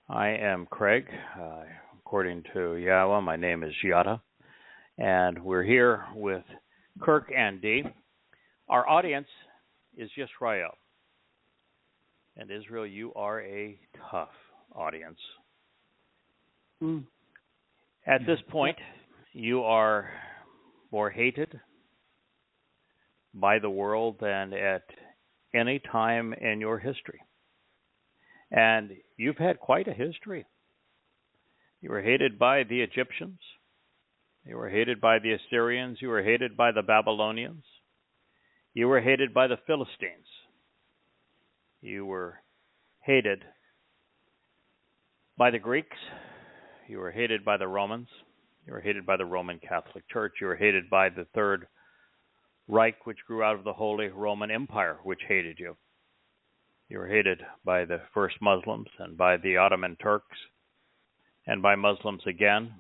I am Craig. According to Yahowah, my name is Yada, and we're here with Kirk and Dee. Our audience is Yisra'el. And Israel, you are a tough audience. At this point, you are more hated by the world than at any time in your history. And you've had quite a history. You were hated by the Egyptians. You were hated by the Assyrians. You were hated by the Babylonians. You were hated by the Philistines. You were hated by the Greeks. You were hated by the Romans. You were hated by the Roman Catholic Church. You were hated by the Third Reich, which grew out of the Holy Roman Empire, which hated you. You were hated by the first Muslims and by the Ottoman Turks and by Muslims again,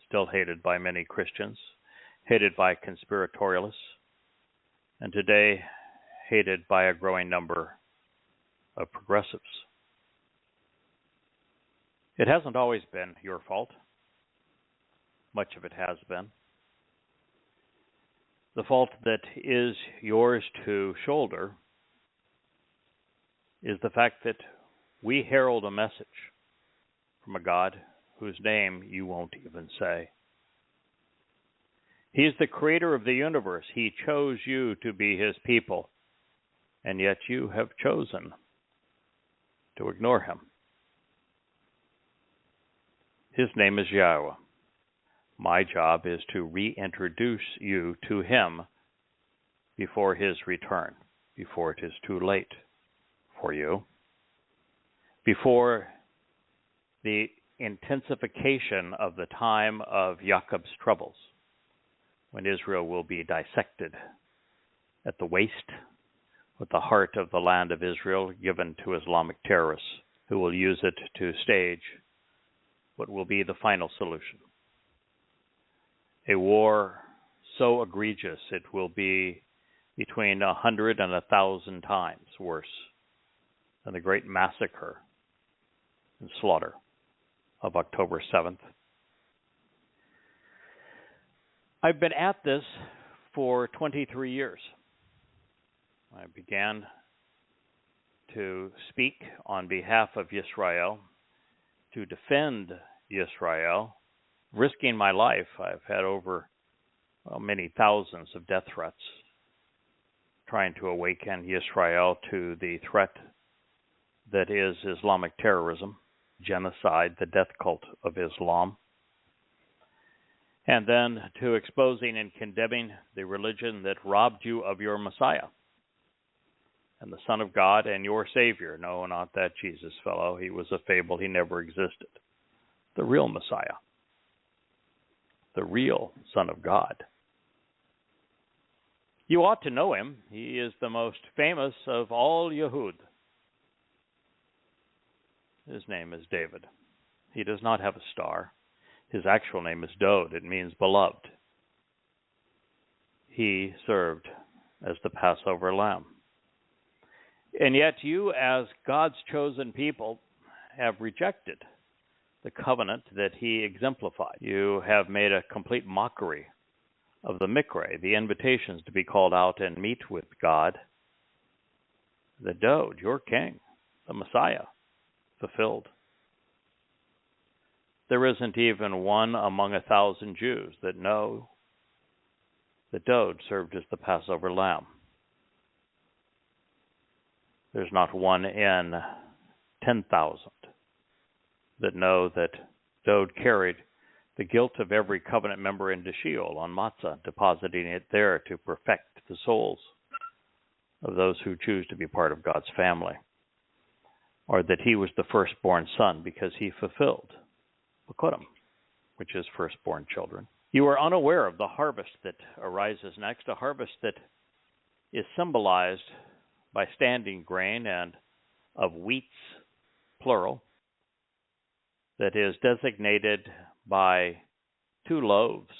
still hated by many Christians, hated by conspiratorialists, and today hated by a growing number of progressives. It hasn't always been your fault. Much of it has been. The fault that is yours to shoulder is the fact that we herald a message from a God whose name you won't even say. He's the creator of the universe. He chose you to be his people, and yet you have chosen to ignore him. His name is Yahweh. My job is to reintroduce you to him before his return, before it is too late for you, before the intensification of the time of Jacob's troubles, when Israel will be dissected at the waist, with the heart of the land of Israel given to Islamic terrorists who will use it to stage what will be the final solution. A war so egregious it will be between 100 and 1,000 times worse than the great massacre and slaughter of October 7th. I've been at this for 23 years. I began to speak on behalf of Yisra'el, to defend Yisra'el, risking my life. I've had over many thousands of death threats, trying to awaken Yisra'el to the threat that is Islamic terrorism, genocide, the death cult of Islam, and then to exposing and condemning the religion that robbed you of your Messiah and the Son of God and your Savior. No, not that Jesus fellow. He was a fable. He never existed. The real Messiah, the real Son of God. You ought to know him. He is the most famous of all Yahud. His name is David. He does not have a star. His actual name is Dowd. It means beloved. He served as the Passover lamb. And yet you, as God's chosen people, have rejected the covenant that he exemplified. You have made a complete mockery of the Mikre, the invitations to be called out and meet with God. The Dowd, your king, the Messiah, fulfilled. There isn't even one among 1,000 Jews that know that Dowd served as the Passover lamb. There's not one in 10,000 that know that Dowd carried the guilt of every covenant member into Sheol on Matsah, depositing it there to perfect the souls of those who choose to be part of God's family. Or that he was the firstborn son because he fulfilled Bikuwrym, which is firstborn children. You are unaware of the harvest that arises next, a harvest that is symbolized by standing grain and of wheats, plural, that is designated by 2 loaves.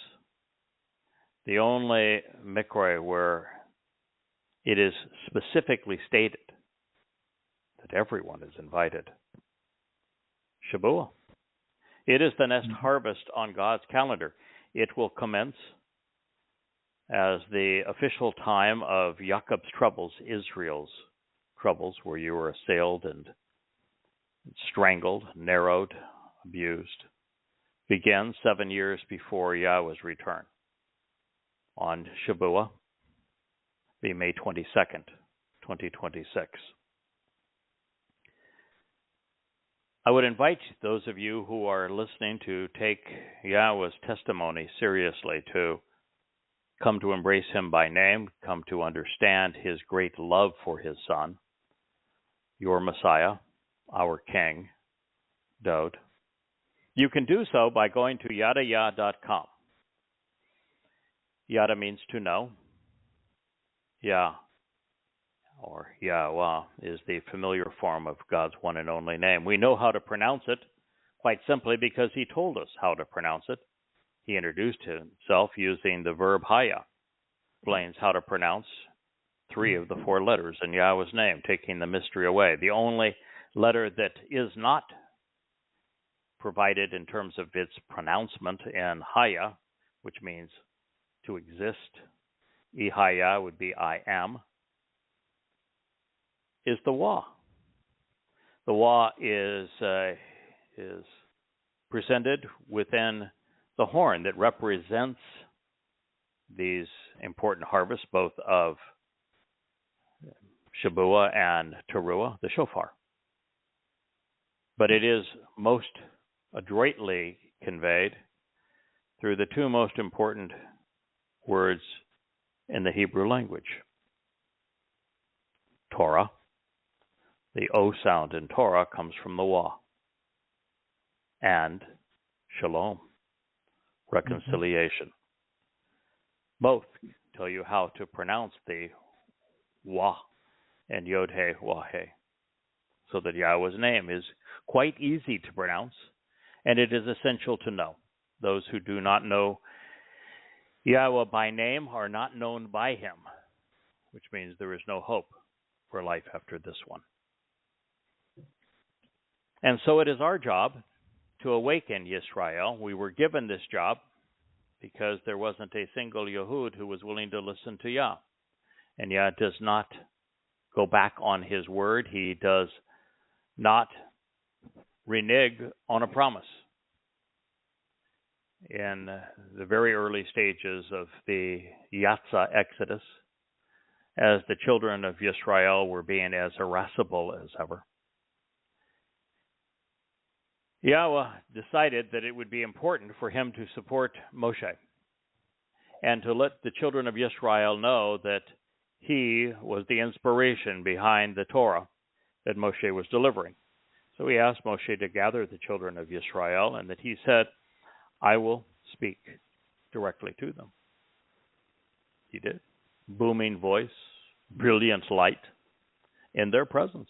The only mikre where it is specifically stated that everyone is invited. Shabuw'ah. It is the next harvest on God's calendar. It will commence as the official time of Jacob's troubles, Israel's troubles, where you were assailed and strangled, narrowed, abused, begins 7 years before Yahweh's return. On Shabuw'ah, be May 22nd, 2026. I would invite those of you who are listening to take Yahweh's testimony seriously, to come to embrace him by name, come to understand his great love for his son, your Messiah, our King, Dowd. You can do so by going to YadaYah.com. Yada means to know. Yah, or Yahweh, is the familiar form of God's one and only name. We know how to pronounce it quite simply because he told us how to pronounce it. He introduced himself using the verb haya, explains how to pronounce 3 of the 4 letters in Yahweh's name, taking the mystery away. The only letter that is not provided in terms of its pronouncement in haya, which means to exist, ihaya would be I am, is the Wah. The Wah is presented within the horn that represents these important harvests, both of Shabuw'ah and Towrah, the shofar. But it is most adroitly conveyed through the 2 most important words in the Hebrew language. Torah. The O sound in Torah comes from the Wah. And Shalom, reconciliation. Both tell you how to pronounce the Wah and Yod-He, Wah-He, so that Yahweh's name is quite easy to pronounce, and it is essential to know. Those who do not know Yahweh by name are not known by him, which means there is no hope for life after this one. And so it is our job to awaken Yisra'el. We were given this job because there wasn't a single Yehud who was willing to listen to Yah. And Yah does not go back on his word. He does not renege on a promise. In the very early stages of the Matsah Exodus, as the children of Yisra'el were being as irascible as ever, Yahweh decided that it would be important for him to support Moshe and to let the children of Yisra'el know that he was the inspiration behind the Torah that Moshe was delivering. So he asked Moshe to gather the children of Yisra'el, and that he said, I will speak directly to them. He did. Booming voice, brilliant light in their presence.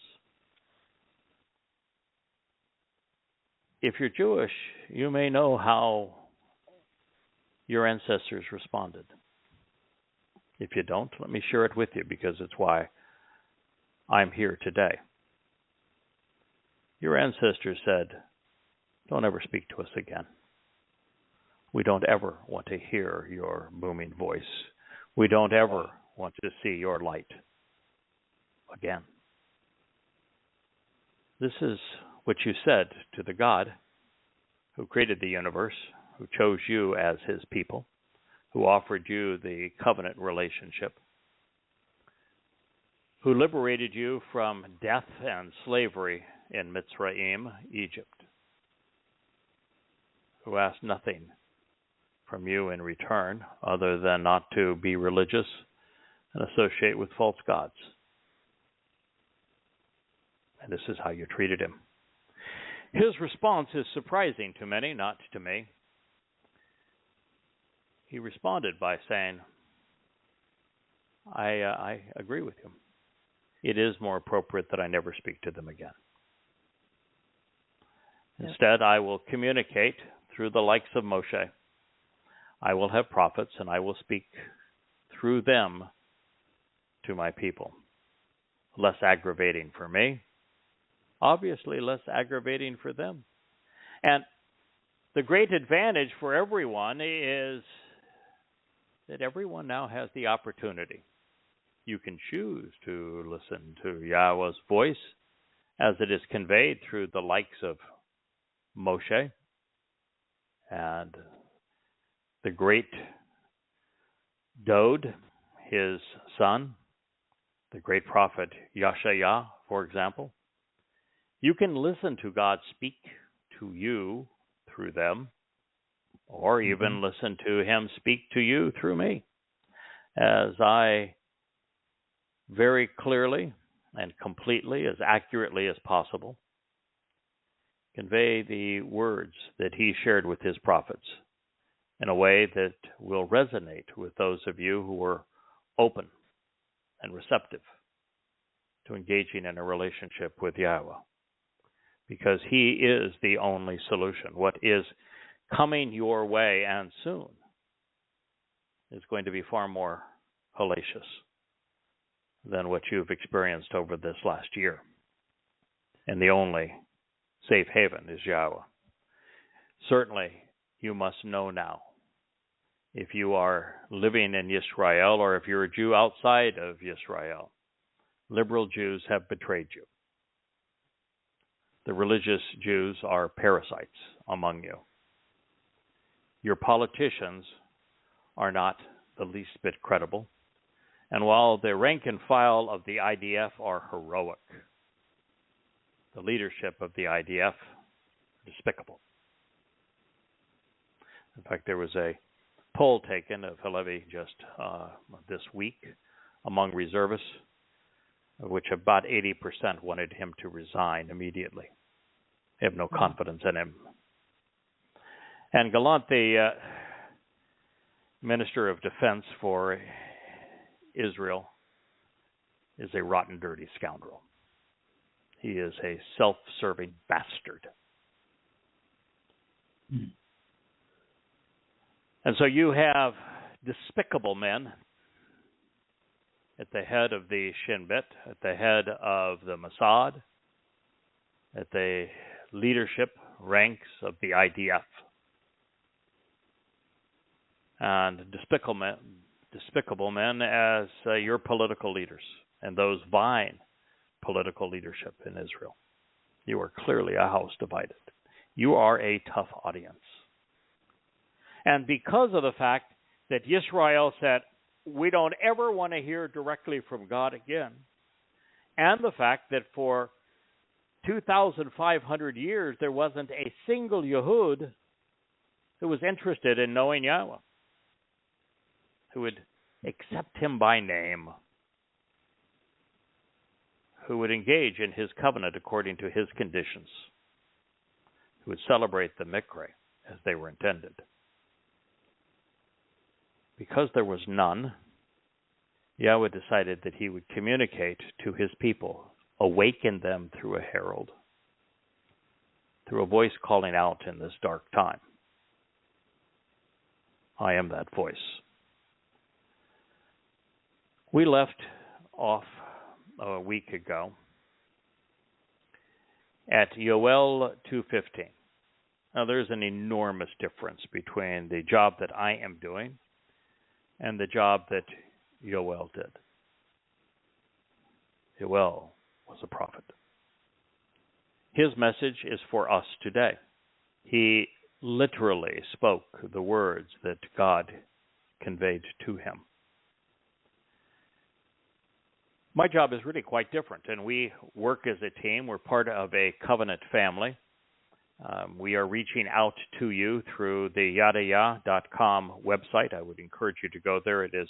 If you're Jewish, you may know how your ancestors responded. If you don't, let me share it with you, because it's why I'm here today. Your ancestors said, don't ever speak to us again. We don't ever want to hear your booming voice. We don't ever want to see your light again. This is what you said to the God who created the universe, who chose you as his people, who offered you the covenant relationship, who liberated you from death and slavery in Mitzrayim, Egypt, who asked nothing from you in return other than not to be religious and associate with false gods. And this is how you treated him. His response is surprising to many, not to me. He responded by saying, I agree with you. It is more appropriate that I never speak to them again. Instead, I will communicate through the likes of Moshe. I will have prophets, and I will speak through them to my people. Less aggravating for me, obviously less aggravating for them. And the great advantage for everyone is that everyone now has the opportunity. You can choose to listen to Yahweh's voice as it is conveyed through the likes of Moshe and the great Dowd, his son, the great prophet Yahshua, for example. You can listen to God speak to you through them, or even listen to him speak to you through me, as I very clearly and completely, as accurately as possible, convey the words that he shared with his prophets in a way that will resonate with those of you who are open and receptive to engaging in a relationship with Yahweh, because he is the only solution. What is coming your way and soon is going to be far more hellacious than what you've experienced over this last year. And the only safe haven is Yahweh. Certainly, you must know now, if you are living in Yisra'el or if you're a Jew outside of Yisra'el, liberal Jews have betrayed you. The religious Jews are parasites among you. Your politicians are not the least bit credible. And while the rank and file of the IDF are heroic, the leadership of the IDF despicable. In fact, there was a poll taken of Halevi just this week among reservists, of which about 80% wanted him to resign immediately. They have no confidence in him. And Gallant, the Minister of Defense for Israel, is a rotten, dirty scoundrel. He is a self-serving bastard. And so you have despicable men at the head of the Shin Bet, at the head of the Mossad, at the leadership ranks of the IDF, and despicable men as your political leaders and those vying political leadership in Israel. You are clearly a house divided. You are a tough audience. And because of the fact that Yisra'el said, we don't ever want to hear directly from God again, and the fact that for 2,500 years there wasn't a single Yehud who was interested in knowing Yahweh, who would accept him by name, who would engage in his covenant according to his conditions, who would celebrate the Mikre as they were intended. Because there was none, Yahweh decided that he would communicate to his people, awaken them through a herald, through a voice calling out in this dark time. I am that voice. We left off a week ago at Yow'el 2:15. Now, there's an enormous difference between the job that I am doing and the job that Yow'el did. Yow'el was a prophet. His message is for us today. He literally spoke the words that God conveyed to him. My job is really quite different, and we work as a team. We're part of a covenant family. We are reaching out to you through the YadaYah.com website. I would encourage you to go there. It is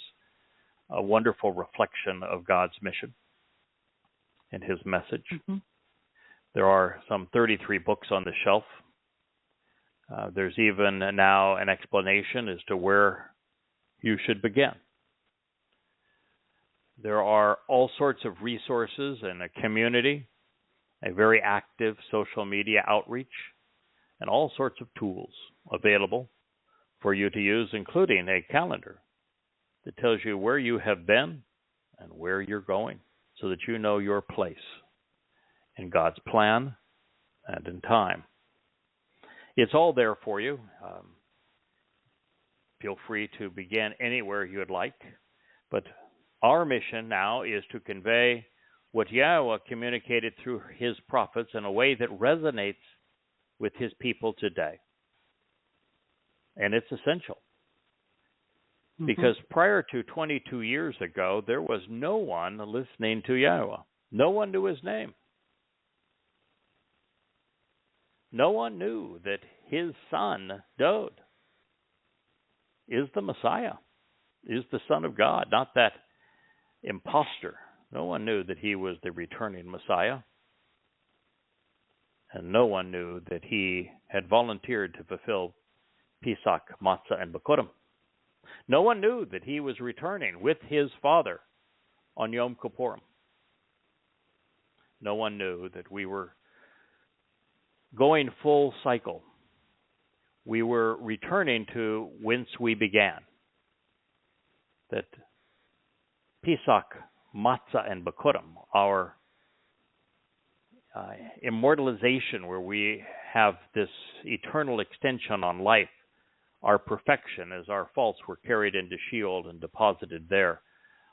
a wonderful reflection of God's mission and his message. There are some 33 books on the shelf. There's even now an explanation as to where you should begin. There are all sorts of resources and a community, a very active social media outreach, and all sorts of tools available for you to use, including a calendar that tells you where you have been and where you're going, so that you know your place in God's plan and in time. It's all there for you. Feel free to begin anywhere you would like. But our mission now is to convey what Yahweh communicated through his prophets in a way that resonates with his people today. And it's essential. Because prior to 22 years ago, there was no one listening to Yahweh. No one knew his name. No one knew that his son, Dowd, is the Messiah, is the Son of God, not that imposter. No one knew that he was the returning Messiah. And no one knew that he had volunteered to fulfill Pesach, Matsah, and Bikuwrym. No one knew that he was returning with his father on Yom Kippur. No one knew that we were going full cycle. We were returning to whence we began. That Pesach, Matzah, and Bikuwrym, our immortalization, where we have this eternal extension on life, our perfection as our faults were carried into Sheol and deposited there,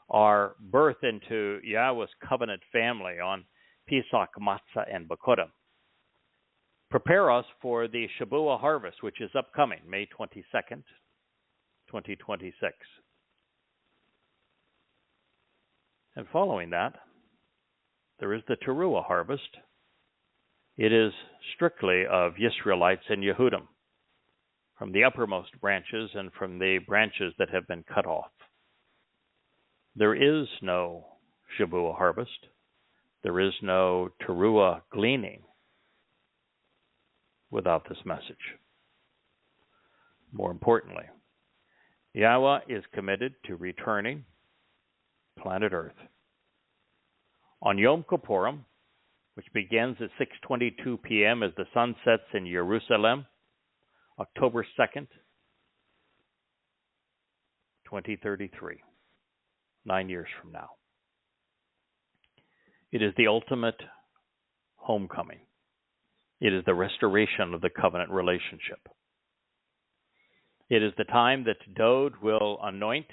our birth into Yahweh's covenant family on Pesach, Matzah, and Bikuwrym, prepare us for the Shabuw'ah harvest, which is upcoming, May 22nd, 2026. And following that, there is the Towrah harvest. It is strictly of Yisraelites and Yahwudym, from the uppermost branches and from the branches that have been cut off. There is no Shabuw'ah harvest. There is no Towrah gleaning without this message. More importantly, Yahweh is committed to returning planet Earth on Yom Kippur, which begins at 6:22 p.m. as the sun sets in Jerusalem, October 2nd, 2033, 9 years from now. It is the ultimate homecoming. It is the restoration of the covenant relationship. It is the time that Dowd will anoint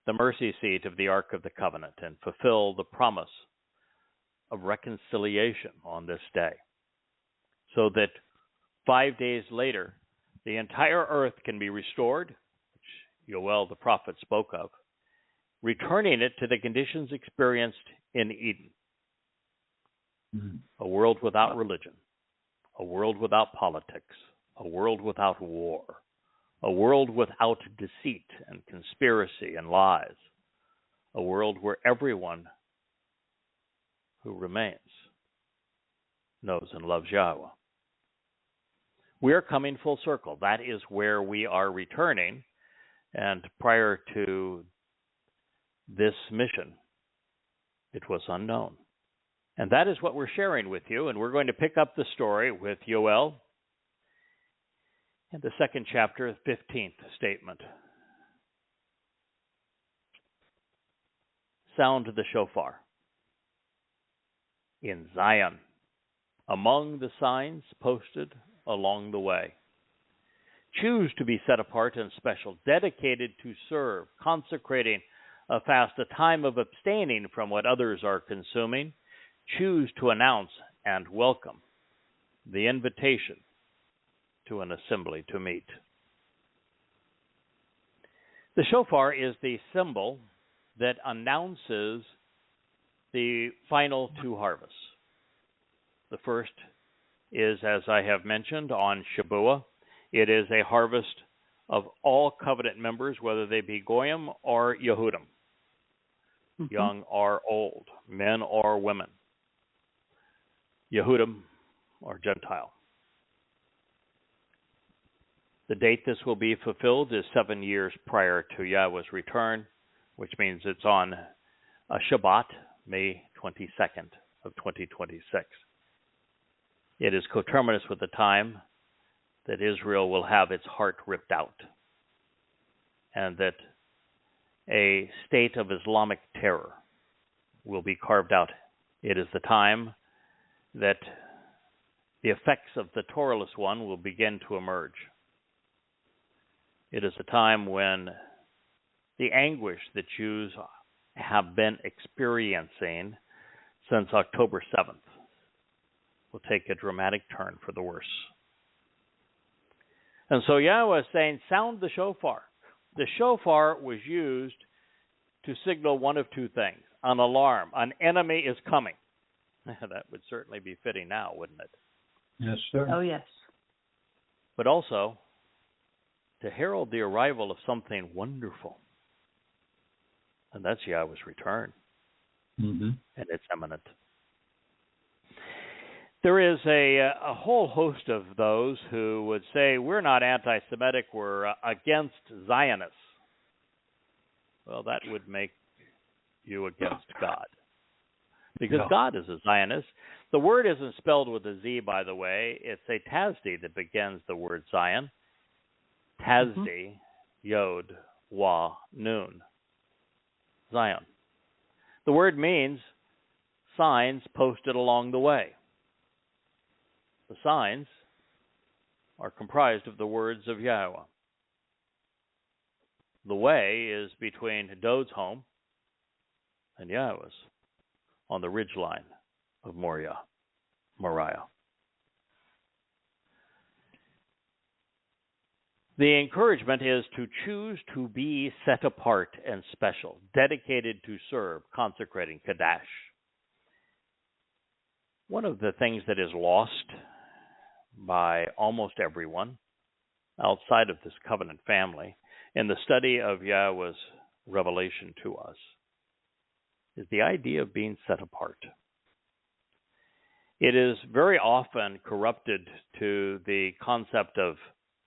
the mercy seat of the Ark of the Covenant and fulfill the promise of reconciliation on this day, so that 5 days later, the entire earth can be restored, which Yow'el the prophet spoke of, returning it to the conditions experienced in Eden. A world without religion, a world without politics, a world without war, a world without deceit and conspiracy and lies, a world where everyone who remains knows and loves Yahweh. We are coming full circle. That is where we are returning. And prior to this mission, it was unknown. And that is what we're sharing with you. And we're going to pick up the story with Yow'el in the second chapter, 15th statement. Sound the shofar. In Zion, among the signs posted along the way. Choose to be set apart and special, dedicated to serve, consecrating a fast, a time of abstaining from what others are consuming. Choose to announce and welcome the invitation to an assembly to meet. The shofar is the symbol that announces the final two harvests. The first is, as I have mentioned, on Shabuw'ah. It is a harvest of all covenant members, whether they be Goyim or Yahwudym, young or old, men or women, Yahwudym or Gentile. The date this will be fulfilled is 7 years prior to Yahweh's return, which means it's on a Shabbat, May 22nd of 2026. It is coterminous with the time that Israel will have its heart ripped out, and that a state of Islamic terror will be carved out. It is the time that the effects of the Torahless one will begin to emerge. It is a time when the anguish that Jews have been experiencing since October 7th will take a dramatic turn for the worse. And so Yahweh is saying, sound the shofar. The shofar was used to signal one of two things: an alarm, an enemy is coming. That would certainly be fitting now, wouldn't it? Yes, sir. Oh, yes. But also to herald the arrival of something wonderful. And that's Yahweh's return. Mm-hmm. And it's imminent. There is a whole host of those who would say, we're not anti-Semitic, we're against Zionists. Well, that would make you against God. Because God is a Zionist. The word isn't spelled with a Z, by the way. It's a Tazdi that begins the word Zion. Tazdi, Yod, Wa, Nun. Zion. The word means signs posted along the way. The signs are comprised of the words of Yahweh. The way is between Dowd's home and Yahweh's on the ridgeline of Moriah. The encouragement is to choose to be set apart and special, dedicated to serve, consecrating, Kadash. One of the things that is lost by almost everyone outside of this covenant family in the study of Yahweh's revelation to us is the idea of being set apart. It is very often corrupted to the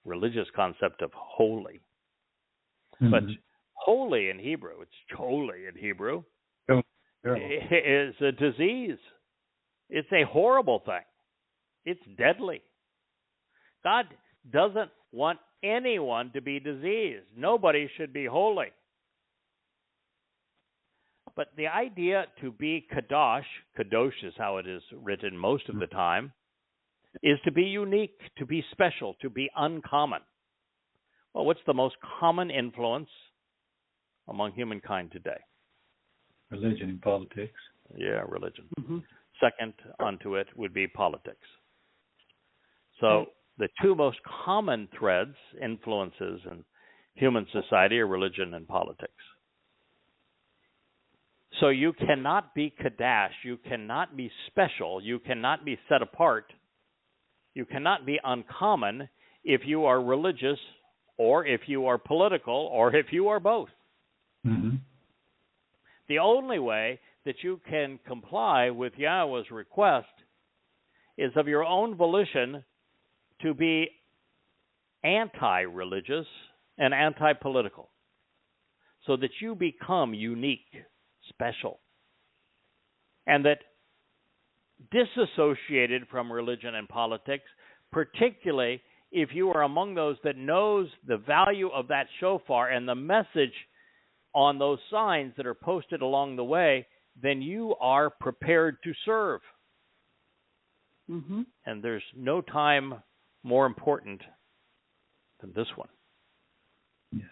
religious concept of holy. Mm-hmm. But holy in Hebrew, it's choli in Hebrew, is a disease. It's a horrible thing. It's deadly. God doesn't want anyone to be diseased. Nobody should be holy. But the idea to be kadosh is how it is written most of the time, is to be unique, to be special, to be uncommon. Well, what's the most common influence among humankind today? Religion and politics. Yeah, religion. Mm-hmm. Second unto it would be politics. So the two most common threads, influences in human society are religion and politics. So you cannot be Kadash, you cannot be special, you cannot be set apart, you cannot be uncommon if you are religious or if you are political or if you are both. Mm-hmm. The only way that you can comply with Yahweh's request is of your own volition to be anti-religious and anti-political, so that you become unique, special, and that disassociated from religion and politics, particularly if you are among those that knows the value of that shofar and the message on those signs that are posted along the way, then you are prepared to serve. Mm-hmm. And there's no time more important than this one. Yes.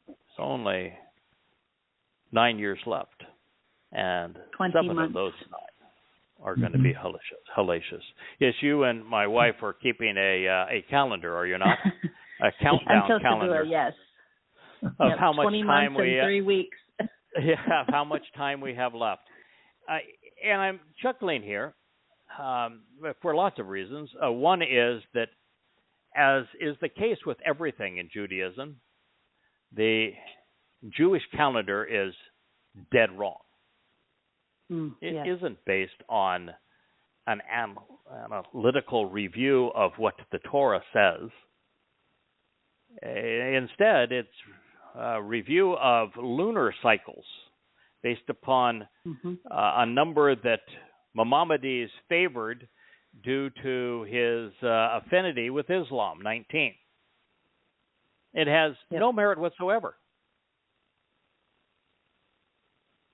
It's only 9 years left, and 7 months. of those 9 are going to be hellacious. Yes, you and my wife are keeping a calendar, are you not? A countdown calendar. Shabuw'ah, yes. Of how much 20 time months and 3 weeks. Yeah, how much time we have left. And I'm chuckling here for lots of reasons. One is that, as is the case with everything in Judaism, the Jewish calendar is dead wrong. It isn't based on an analytical review of what the Torah says. Instead, it's a review of lunar cycles based upon a number that Maimonides favored due to his affinity with Islam, 19. It has no merit whatsoever.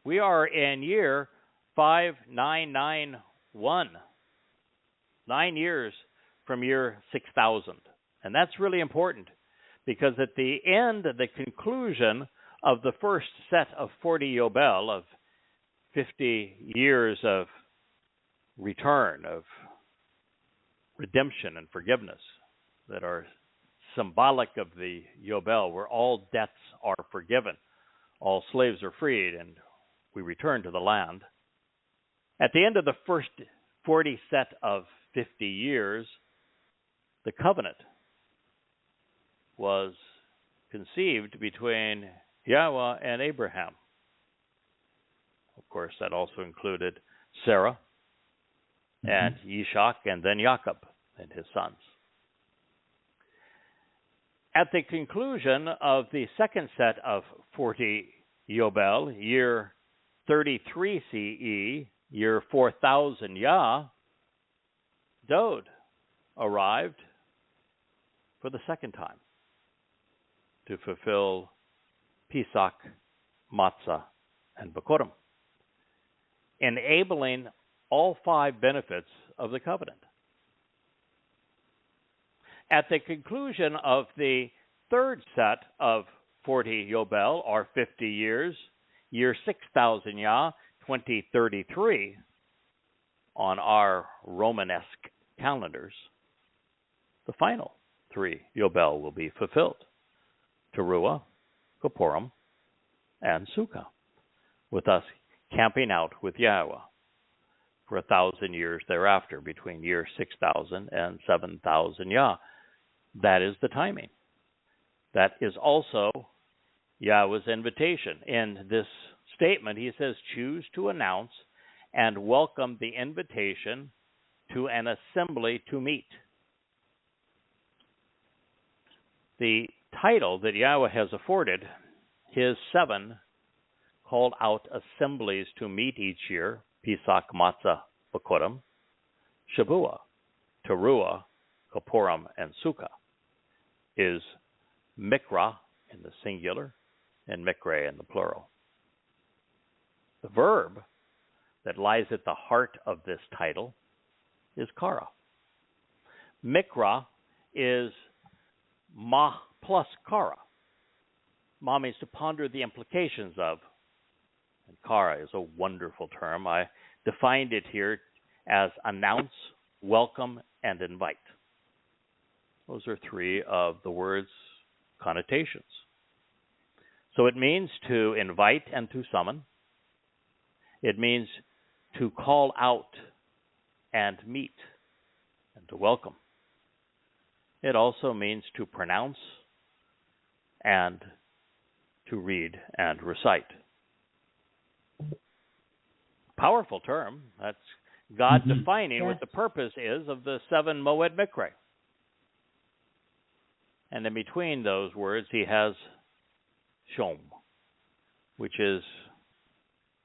We are in year 5991, 9 years from year 6,000. And that's really important because at the end, the conclusion of the first set of 40 Yow'el, of 50 years of return, of redemption and forgiveness that are symbolic of the Yow'el, where all debts are forgiven, all slaves are freed, and we return to the land. At the end of the first 40 set of 50 years, the covenant was conceived between Yahweh and Abraham. Of course, that also included Sarah and Yishak, and then Jacob and his sons. At the conclusion of the second set of 40 Yow'el, year 33 CE, year 4000 Yah, Dowd arrived for the second time to fulfill Pesach, Matsah, and Bikuwrym, enabling all 5 benefits of the covenant. At the conclusion of the third set of 40 Yow'el, or 50 years, year 6000 Yah, 2033, on our Romanesque calendars, the final 3 Yow'el will be fulfilled: Towrah, Bikuwrym, and Sukkah, with us camping out with Yahweh for 1,000 years thereafter, between year 6,000 and 7,000 Yah. That is the timing. That is also Yahweh's invitation. In this statement, he says, choose to announce and welcome the invitation to an assembly to meet. The title that Yahweh has afforded his 7 called out assemblies to meet each year: Pesach, Matzah, Bikuwrym, Shabuw'ah, Towrah, Bikuwrym, and Sukkah, is Mikra in the singular and Mikre in the plural. The verb that lies at the heart of this title is Qara. Mikra is ma plus Qara. Ma means to ponder the implications of, and Qara is a wonderful term. I defined it here as announce, welcome, and invite. Those are 3 of the word's connotations. So it means to invite and to summon. It means to call out and meet and to welcome. It also means to pronounce and to read and recite. Powerful term. That's God defining what the purpose is of the 7 Moed Mikre. And in between those words, he has shom, which is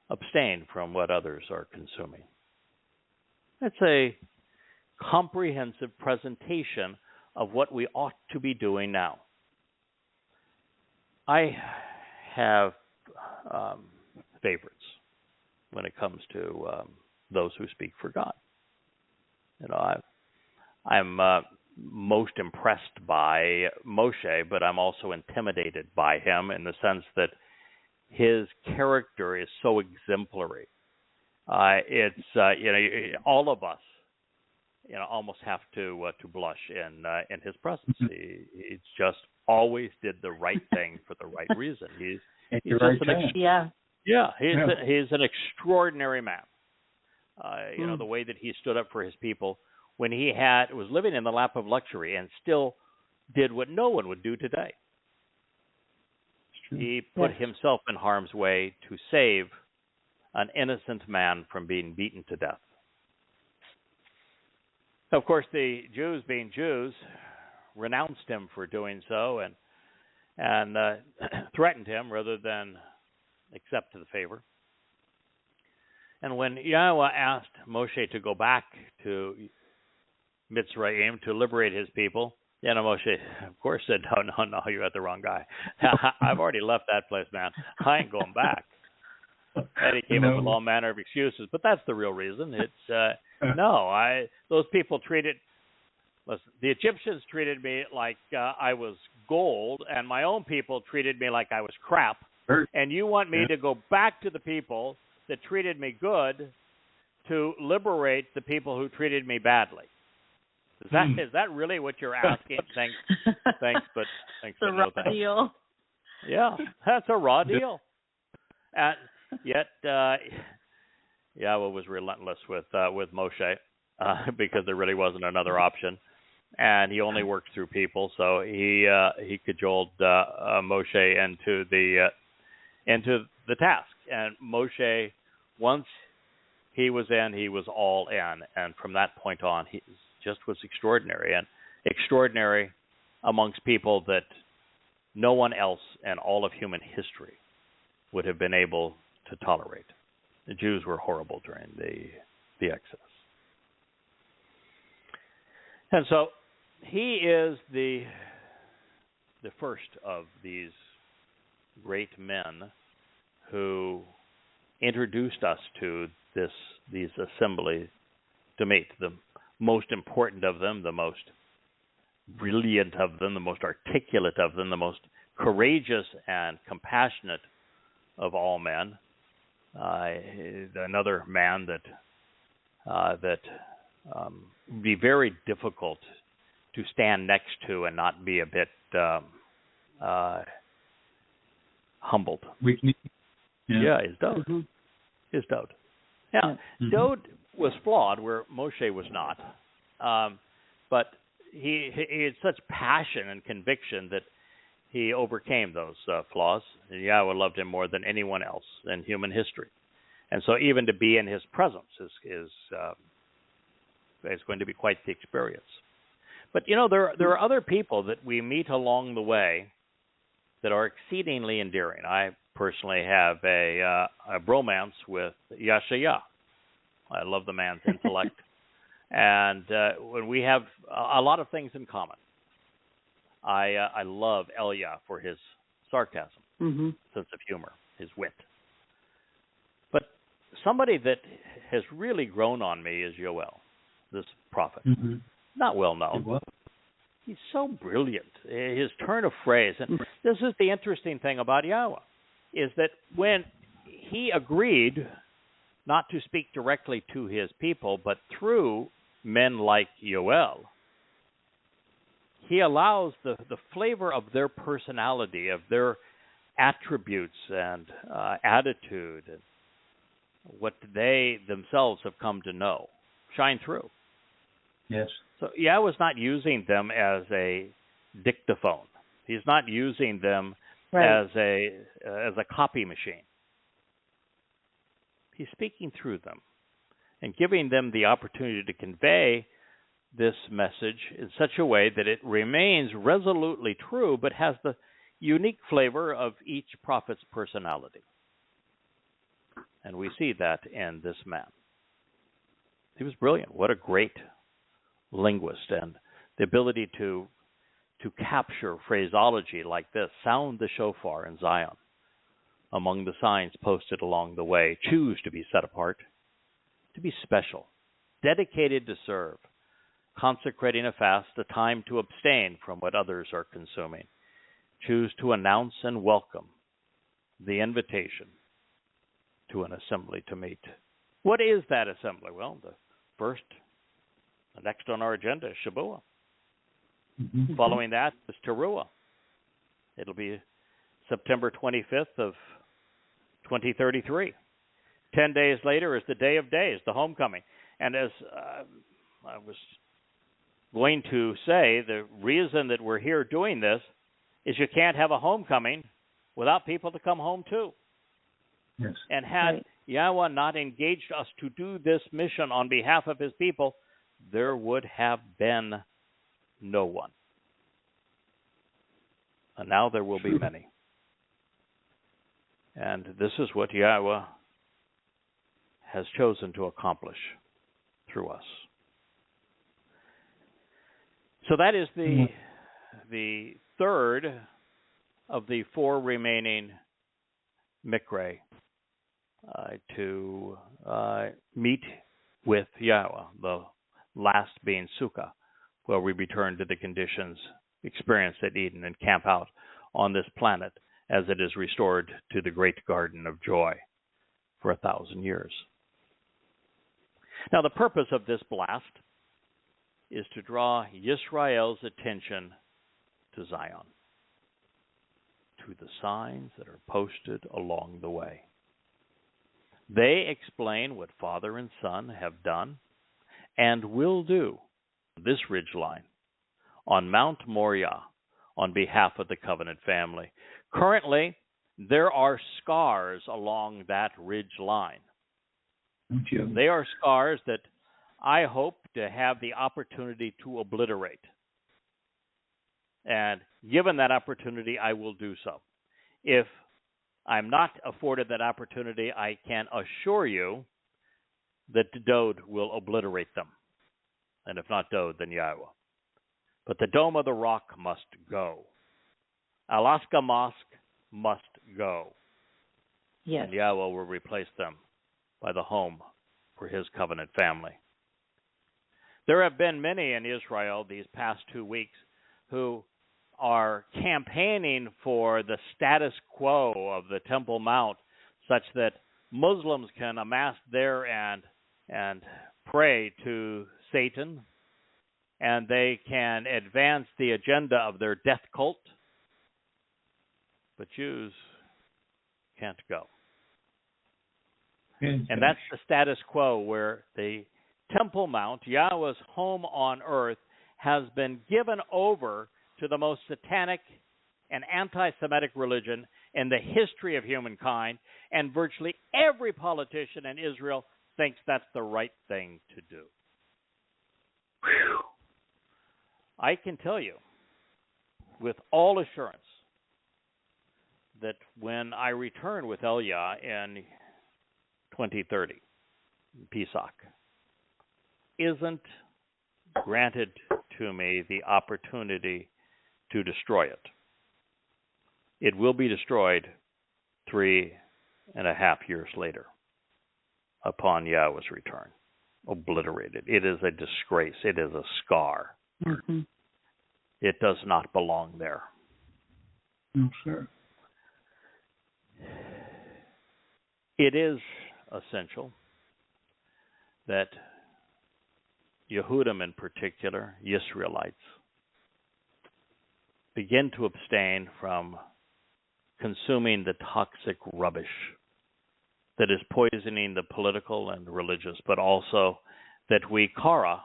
abstain from what others are consuming. It's a comprehensive presentation of what we ought to be doing now. I have favorites when it comes to those who speak for God. You know, I'm most impressed by Moshe, but I'm also intimidated by him in the sense that his character is so exemplary. All of us, almost have to blush in his presence. He just always did the right thing for the right reason. He's he's an extraordinary man. The way that he stood up for his people when he was living in the lap of luxury and still did what no one would do today. He put himself in harm's way to save an innocent man from being beaten to death. Of course, the Jews, being Jews, renounced him for doing so and threatened him rather than accept the favor. And when Yahweh asked Moshe to go back to Mitzrayim to liberate his people, Moshe, of course, said, no, you're at the wrong guy. I've already left that place, man. I ain't going back. And he came up with all manner of excuses, but that's the real reason. No, those people listen, the Egyptians treated me like I was gold, and my own people treated me like I was crap. And you want me to go back to the people that treated me good to liberate the people who treated me badly? Is that really what you're asking? Thanks, but it's a raw deal. Yeah, that's a raw deal. And yet, Yahweh was relentless with Moshe because there really wasn't another option, and he only worked through people. So he cajoled Moshe into the task. And Moshe, once he was in, he was all in, and from that point on, he just was extraordinary, and extraordinary amongst people that no one else in all of human history would have been able to tolerate. The Jews were horrible during the Exodus. And so he is the first of these great men who introduced us to these assemblies to meet. The most important of them, the most brilliant of them, the most articulate of them, the most courageous and compassionate of all men. Another man that would be very difficult to stand next to and not be a bit humbled. Weakness. Yeah, is Dowd. Mm-hmm. Is Dowd. Now, Dowd was flawed where Moshe was not, but he had such passion and conviction that he overcame those flaws. And Yahweh loved him more than anyone else in human history, and so even to be in his presence is going to be quite the experience. But there are other people that we meet along the way that are exceedingly endearing. I personally have a bromance with Yahshua. I love the man's intellect, and when we have a lot of things in common. I love Elia for his sarcasm, sense of humor, his wit. But somebody that has really grown on me is Yow'el, this prophet. Not well known. He's so brilliant. His turn of phrase. And this is the interesting thing about Yahweh, is that when he agreed not to speak directly to his people, but through men like Yow'el, he allows the flavor of their personality, of their attributes and attitude, and what they themselves have come to know, shine through. Yes. So Yahweh's not using them as a dictaphone. He's not using them as a copy machine. He's speaking through them and giving them the opportunity to convey this message in such a way that it remains resolutely true, but has the unique flavor of each prophet's personality. And we see that in this man. He was brilliant. What a great linguist, and the ability to capture phraseology like this. Sound the shofar in Zion. Among the signs posted along the way, choose to be set apart, to be special, dedicated to serve, consecrating a fast, a time to abstain from what others are consuming. Choose to announce and welcome the invitation to an assembly to meet. What is that assembly? Well, the next on our agenda is Shabuw'ah. Following that is Towrah. It'll be September 25th of 2033. 10 days later is the Day of Days, the homecoming. And as I was going to say, the reason that we're here doing this is you can't have a homecoming without people to come home too. Yes. And had Yahweh not engaged us to do this mission on behalf of his people, there would have been no one. And now there will be many. And this is what Yahweh has chosen to accomplish through us. So that is the third of the four remaining mikre to meet with Yahweh, the last being Sukkah, where we return to the conditions experienced at Eden and camp out on this planet as it is restored to the great garden of joy for 1,000 years. Now, the purpose of this blast is to draw Yisrael's attention to Zion, to the signs that are posted along the way. They explain what Father and Son have done and will do this ridgeline on Mount Moriah on behalf of the covenant family. Currently, there are scars along that ridge line. They are scars that I hope to have the opportunity to obliterate. And given that opportunity, I will do so. If I'm not afforded that opportunity, I can assure you that Dowd will obliterate them. And if not Dowd, then Yahweh. But the Dome of the Rock must go. Alaska Mosque must go. Yes. And Yahweh will replace them by the home for his covenant family. There have been many in Israel these past 2 weeks who are campaigning for the status quo of the Temple Mount such that Muslims can amass there and pray to Satan, and they can advance the agenda of their death cult, but Jews can't go. And that's the status quo, where the Temple Mount, Yahweh's home on earth, has been given over to the most satanic and anti-Semitic religion in the history of humankind, and virtually every politician in Israel thinks that's the right thing to do. Whew. I can tell you with all assurance that when I return with Elia in 2030, Pesach, isn't granted to me the opportunity to destroy it. It will be destroyed 3.5 years later upon Yahweh's return. Obliterated. It is a disgrace. It is a scar. Mm-hmm. It does not belong there. No, sir. It is essential that Yahwudym in particular, Yisraelites, begin to abstain from consuming the toxic rubbish that is poisoning the political and religious, but also that we, Qara,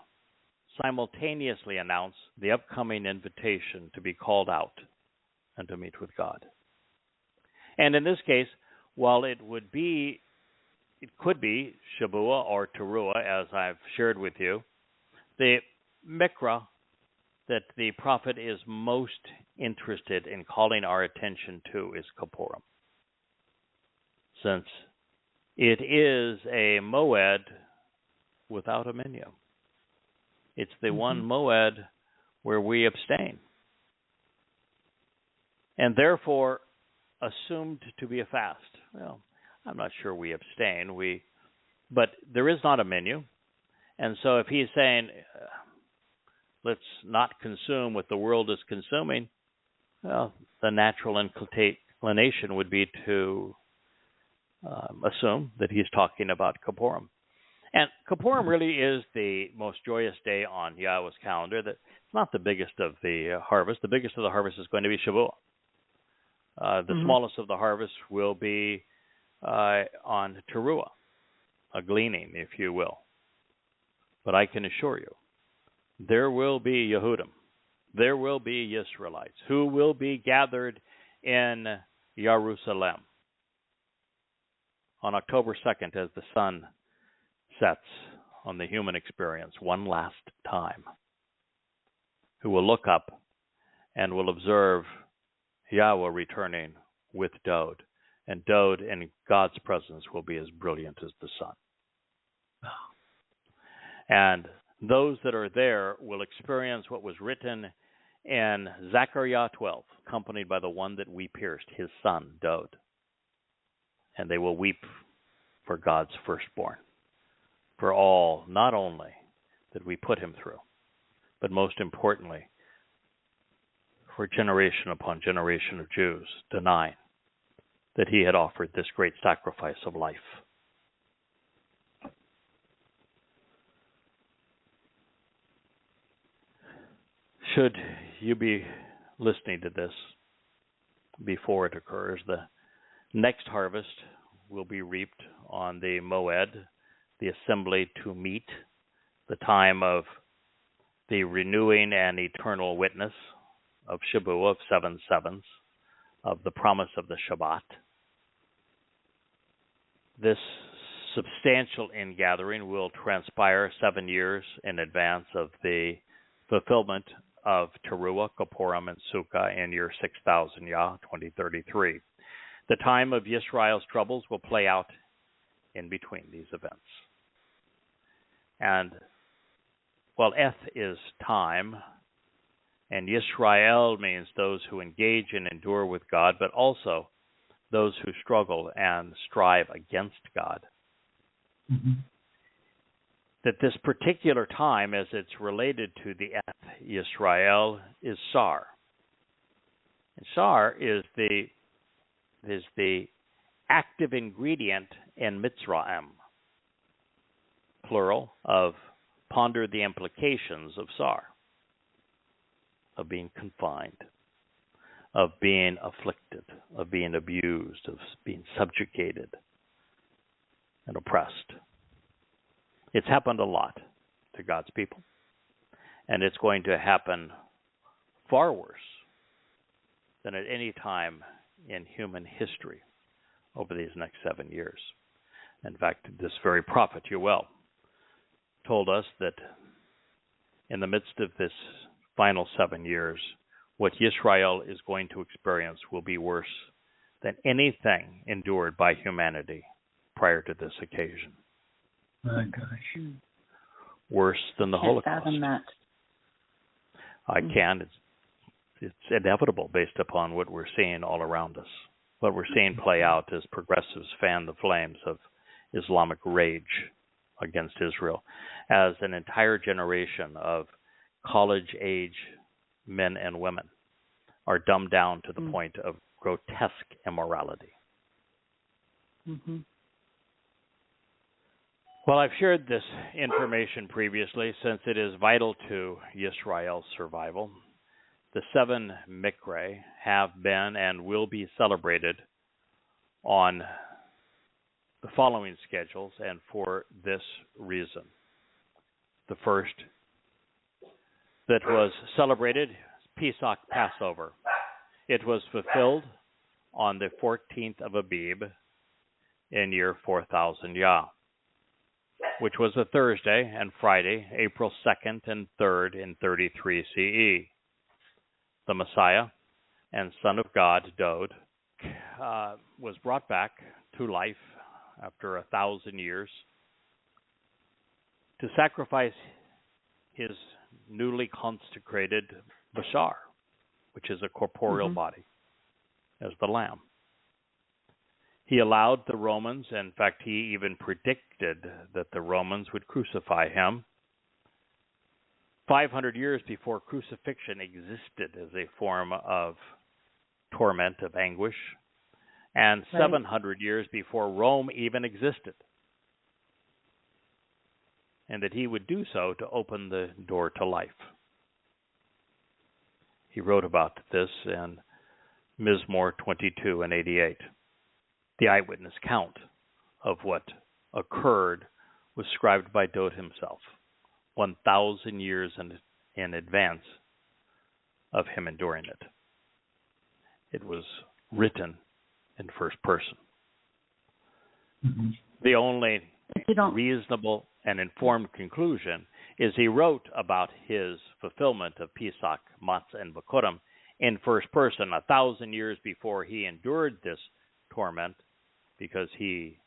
simultaneously announce the upcoming invitation to be called out and to meet with God. And in this case, while it could be Shabuw'ah or Teruah, as I've shared with you, the mikra that the prophet is most interested in calling our attention to is Bikuwrym, since it is a moed without a menu. It's the one moed where we abstain, and therefore assumed to be a fast. Well, I'm not sure we abstain, but there is not a menu. And so if he's saying, let's not consume what the world is consuming, well, the natural inclination would be to assume that he's talking about Bikuwrym. And Bikuwrym really is the most joyous day on Yahweh's calendar. That it's not the biggest of the harvest. The biggest of the harvest is going to be Shabuw'ah. The smallest of the harvest will be on Teruah, a gleaning, if you will. But I can assure you, there will be Yahwudym, there will be Yisraelites who will be gathered in Jerusalem on October 2nd as the sun sets on the human experience one last time, who will look up and will observe Yahweh returning with Dowd, and Dowd in God's presence will be as brilliant as the sun. And those that are there will experience what was written in Zechariah 12, accompanied by the one that we pierced, his son, Dowd. And they will weep for God's firstborn, for all, not only that we put him through, but most importantly, for generation upon generation of Jews denying that he had offered this great sacrifice of life. Should you be listening to this before it occurs, the next harvest will be reaped on the Moed, the assembly to meet, the time of the renewing and eternal witness of Shabuw'ah, of 7 sevens, of the promise of the Shabbat. This substantial ingathering will transpire 7 years in advance of the fulfillment of Teruah, Bikuwrym, and Sukkah in year 6000 Yah, 2033. The time of Yisrael's troubles will play out in between these events. And while Eth is time, and Yisra'el means those who engage and endure with God, but also those who struggle and strive against God. Mm-hmm. That this particular time, as it's related to the Eth Yisra'el, is Sar. And Sar is the active ingredient in Mitzrayim, plural, of ponder the implications of Sar, of being confined, of being afflicted, of being abused, of being subjugated and oppressed. It's happened a lot to God's people, and it's going to happen far worse than at any time in human history over these next 7 years. In fact, this very prophet, Yow'el, told us that in the midst of this final 7 years, what Yisrael is going to experience will be worse than anything endured by humanity prior to this occasion. My gosh. Worse than the Holocaust. Fathom that. I can. It's inevitable based upon what we're seeing all around us. What we're seeing play out as progressives fan the flames of Islamic rage against Israel, as an entire generation of college-age men and women are dumbed down to the point of grotesque immorality. Mm-hmm. Well, I've shared this information previously since it is vital to Yisrael's survival. The 7 Mikre have been and will be celebrated on the following schedules, and for this reason. The first that was celebrated, Pesach, Passover. It was fulfilled on the 14th of Abib in year 4000 Yah, which was a Thursday and Friday, April 2nd and 3rd in 33 CE. The Messiah and Son of God, Dowd, was brought back to life after 1,000 years to sacrifice his newly consecrated bashar, which is a corporeal body, as the lamb. He allowed the Romans, in fact, he even predicted that the Romans would crucify him 500 years before crucifixion existed as a form of torment, of anguish, and 700 years before Rome even existed. And that he would do so to open the door to life. He wrote about this in Mizmor 22 and 88. The eyewitness count of what occurred was scribed by Dowd himself, 1,000 years in advance of him enduring it. It was written in first person. Mm-hmm. The only reasonable and informed conclusion is he wrote about his fulfillment of Pesach, Matsah, and Bikuwrym in first person 1,000 years before he endured this torment, because he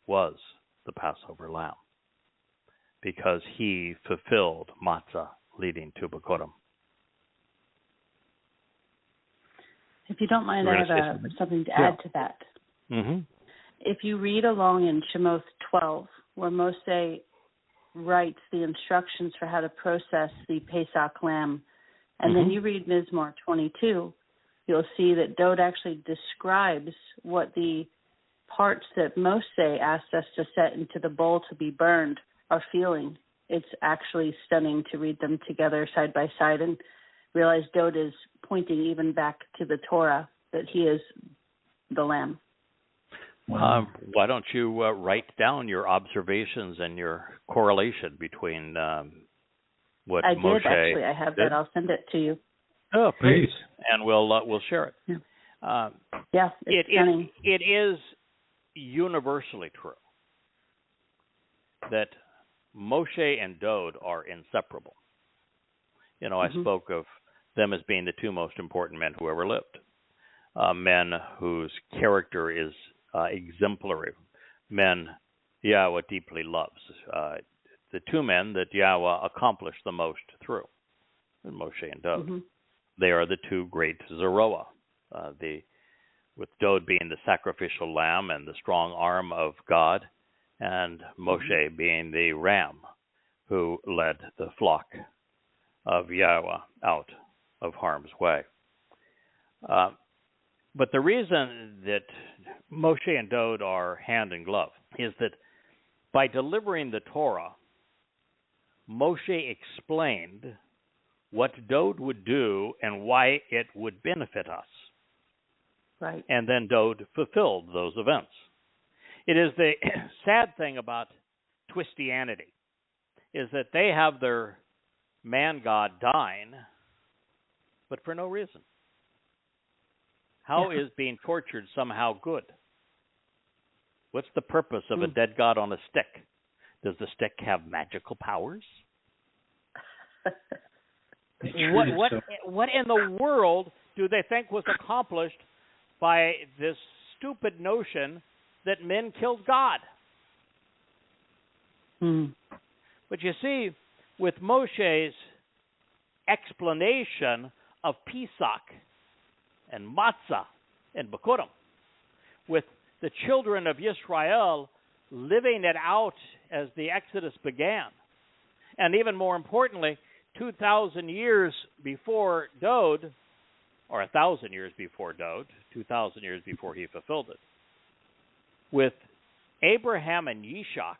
was the Passover lamb, because he fulfilled Matsah leading to Bikuwrym. If you don't mind, I have something to add to that. Mm-hmm. If you read along in Shemos 12, where Moseh writes the instructions for how to process the Pesach lamb. And then you read Mizmor 22, you'll see that Dowd actually describes what the parts that Moseh asked us to set into the bowl to be burned are feeling. It's actually stunning to read them together side by side and realize Dowd is pointing even back to the Torah, that he is the lamb. Why don't you write down your observations and your correlation between what I Moshe did, actually. I have that. I'll send it to you. Oh, please. And we'll share it. Yeah, it's stunning. It is universally true that Moshe and Dowd are inseparable. You know, I spoke of them as being the two most important men who ever lived. Men whose character is exemplary. Men Yahweh deeply loves. The two men that Yahweh accomplished the most through, Moshe and Dowd. They are the two great Zeroah. With Dowd being the sacrificial lamb and the strong arm of God, and Moshe being the ram who led the flock of Yahweh out of harm's way. But the reason that Moshe and Dowd are hand in glove is that by delivering the Torah, Moshe explained what Dowd would do and why it would benefit us. Right. And then Dowd fulfilled those events. It is the sad thing about Twistianity is that they have their man-God dying, but for no reason. How is being tortured somehow good? What's the purpose of a dead God on a stick? Does the stick have magical powers? What in the world do they think was accomplished by this stupid notion that men killed God? But you see, with Moshe's explanation of Pesach and Matsah and Bikuwrym, with the children of Yisra'el living it out as the Exodus began, and even more importantly, 2,000 years before Dowd, or 1,000 years before Dowd, 2,000 years before he fulfilled it, with Abraham and Yishak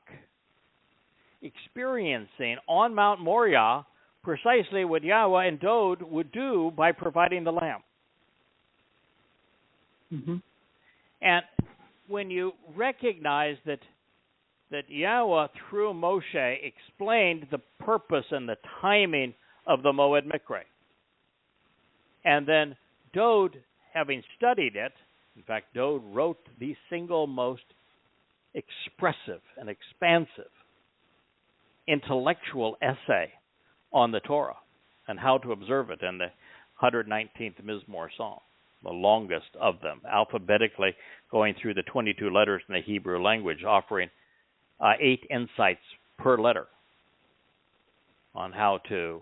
experiencing on Mount Moriah precisely what Yahweh and Dowd would do by providing the lamb. And when you recognize that Yahweh, through Moshe, explained the purpose and the timing of the Moed Mikre, and then Dowd, having studied it, in fact, Dowd wrote the single most expressive and expansive intellectual essay on the Torah and how to observe it in the 119th Mizmor Psalm, the longest of them, alphabetically going through the 22 letters in the Hebrew language, offering 8 insights per letter on how to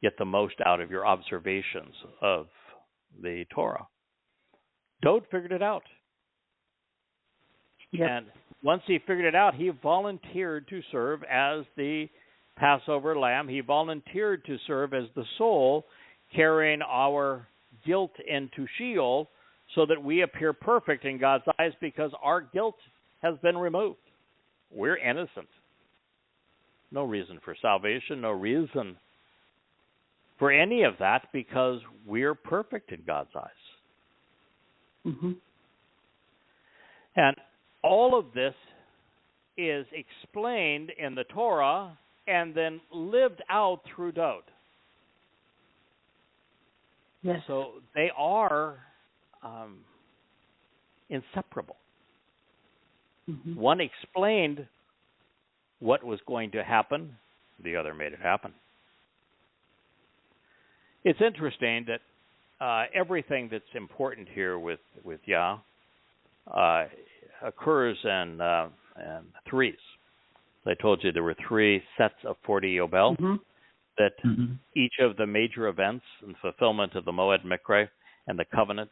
get the most out of your observations of the Torah. Dowd figured it out. And once he figured it out, he volunteered to serve as the Passover lamb. He volunteered to serve as the soul carrying our guilt into Sheol so that we appear perfect in God's eyes because our guilt has been removed. We're innocent. No reason for salvation, no reason for any of that because we're perfect in God's eyes. And all of this is explained in the Torah and then lived out through Dowd. Yes. So they are inseparable. One explained what was going to happen. The other made it happen. It's interesting that everything that's important here with Yah occurs in threes. I told you there were 3 sets of 40 Yow'el, that each of the major events and fulfillment of the Moed Mikre and the covenant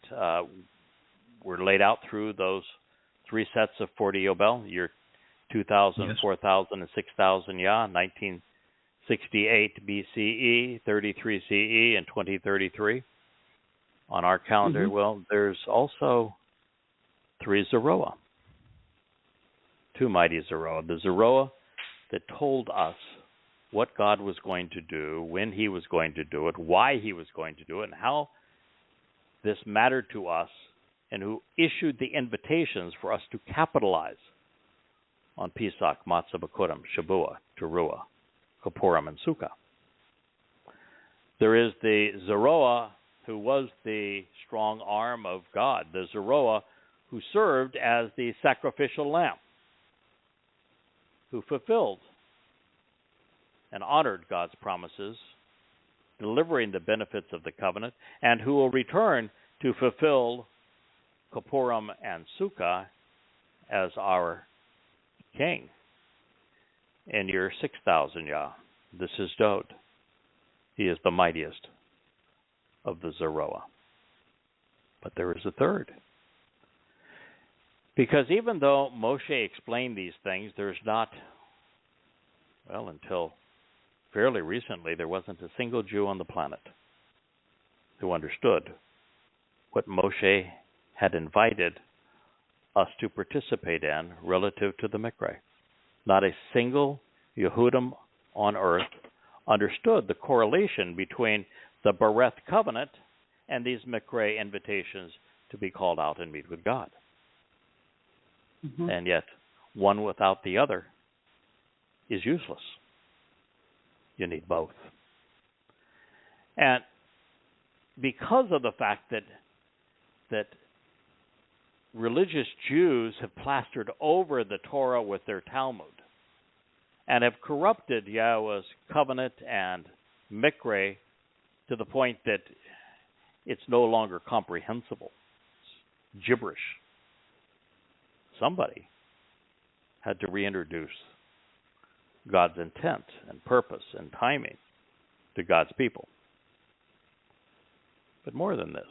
were laid out through those 3 sets of 40 Yow'el. You're 2,000, Yes. 4,000, and 6,000 Yah, 1968 BCE, 33 CE, and 2033. On our calendar, well, there's also 3 Zerah. 2 mighty Zerah. The Zerah that told us what God was going to do, when he was going to do it, why he was going to do it, and how this mattered to us, and who issued the invitations for us to capitalize on Pesach, Matsah, Bikuwrym, Shabuw'ah, Towrah, Bikuwrym, and Sukkah. There is the Zerah who was the strong arm of God, the Zerah who served as the sacrificial lamb, who fulfilled and honored God's promises, delivering the benefits of the covenant, and who will return to fulfill Bikuwrym and Sukkah as our king in year 6,000 Yah. This is Dowd. He is the mightiest of the Zerah. But there is a third. Because even though Moshe explained these things, there's not, well, until fairly recently, there wasn't a single Jew on the planet who understood what Moshe had invited us to participate in relative to the Mikra. Not a single Yahwudym on earth understood the correlation between the Bereth covenant and these Mikra invitations to be called out and meet with God. And yet, one without the other is useless. You need both. And because of the fact that religious Jews have plastered over the Torah with their Talmud and have corrupted Yahweh's covenant and Mikra to the point that it's no longer comprehensible. It's gibberish. Somebody had to reintroduce God's intent and purpose and timing to God's people. But more than this,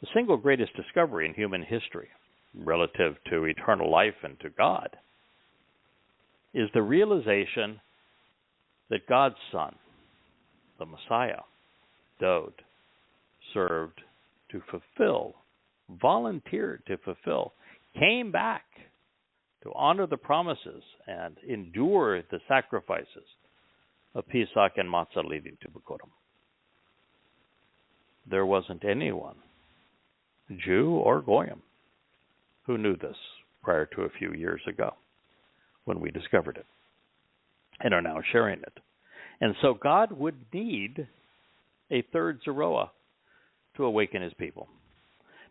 the single greatest discovery in human history relative to eternal life and to God is the realization that God's Son, the Messiah, Dowd, served to fulfill, volunteered to fulfill, came back to honor the promises and endure the sacrifices of Pesach and Matsah leading to Bikuwrym. There wasn't anyone, Jew or Goyim, who knew this prior to a few years ago when we discovered it and are now sharing it. And so God would need a third Zerah to awaken his people.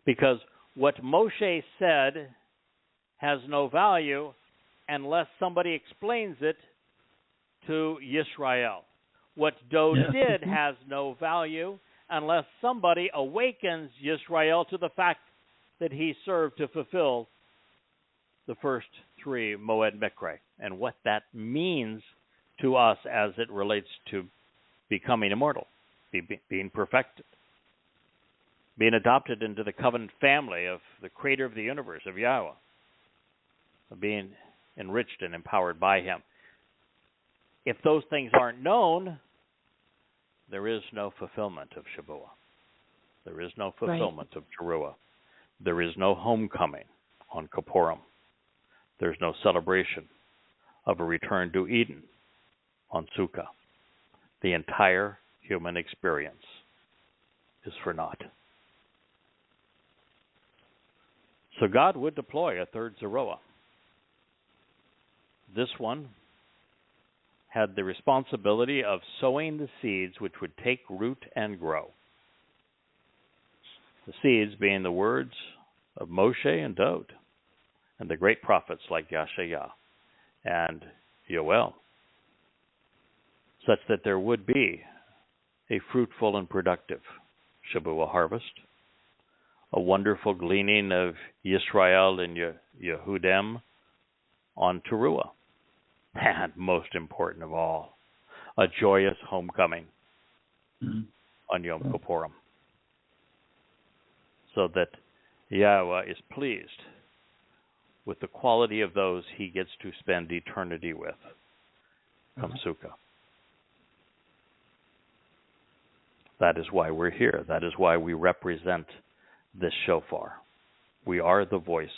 Because what Moshe said has no value unless somebody explains it to Yisra'el. What Dowd did has no value unless somebody awakens Yisra'el to the fact that he served to fulfill the first 3 Moed Mikra and what that means to us as it relates to becoming immortal, being perfected, being adopted into the covenant family of the creator of the universe, of Yahweh, of being enriched and empowered by him. If those things aren't known, there is no fulfillment of Shabuw'ah. There is no fulfillment of Towrah. There is no homecoming on Bikuwrym. There's no celebration of a return to Eden on Sukkah. The entire human experience is for naught. So God would deploy a third Zerah. This one had the responsibility of sowing the seeds which would take root and grow. The seeds being the words of Moshe and Dowd, and the great prophets like Yahshua and Yow'el, such that there would be a fruitful and productive Shabuw'ah harvest, a wonderful gleaning of Yisra'el and Yahwudym on Towrah, and most important of all, a joyous homecoming on Yom Kippurim, so that Yahweh is pleased with the quality of those he gets to spend eternity with. Come Sukkah. That is why we're here. That is why we represent this shofar. We are the voice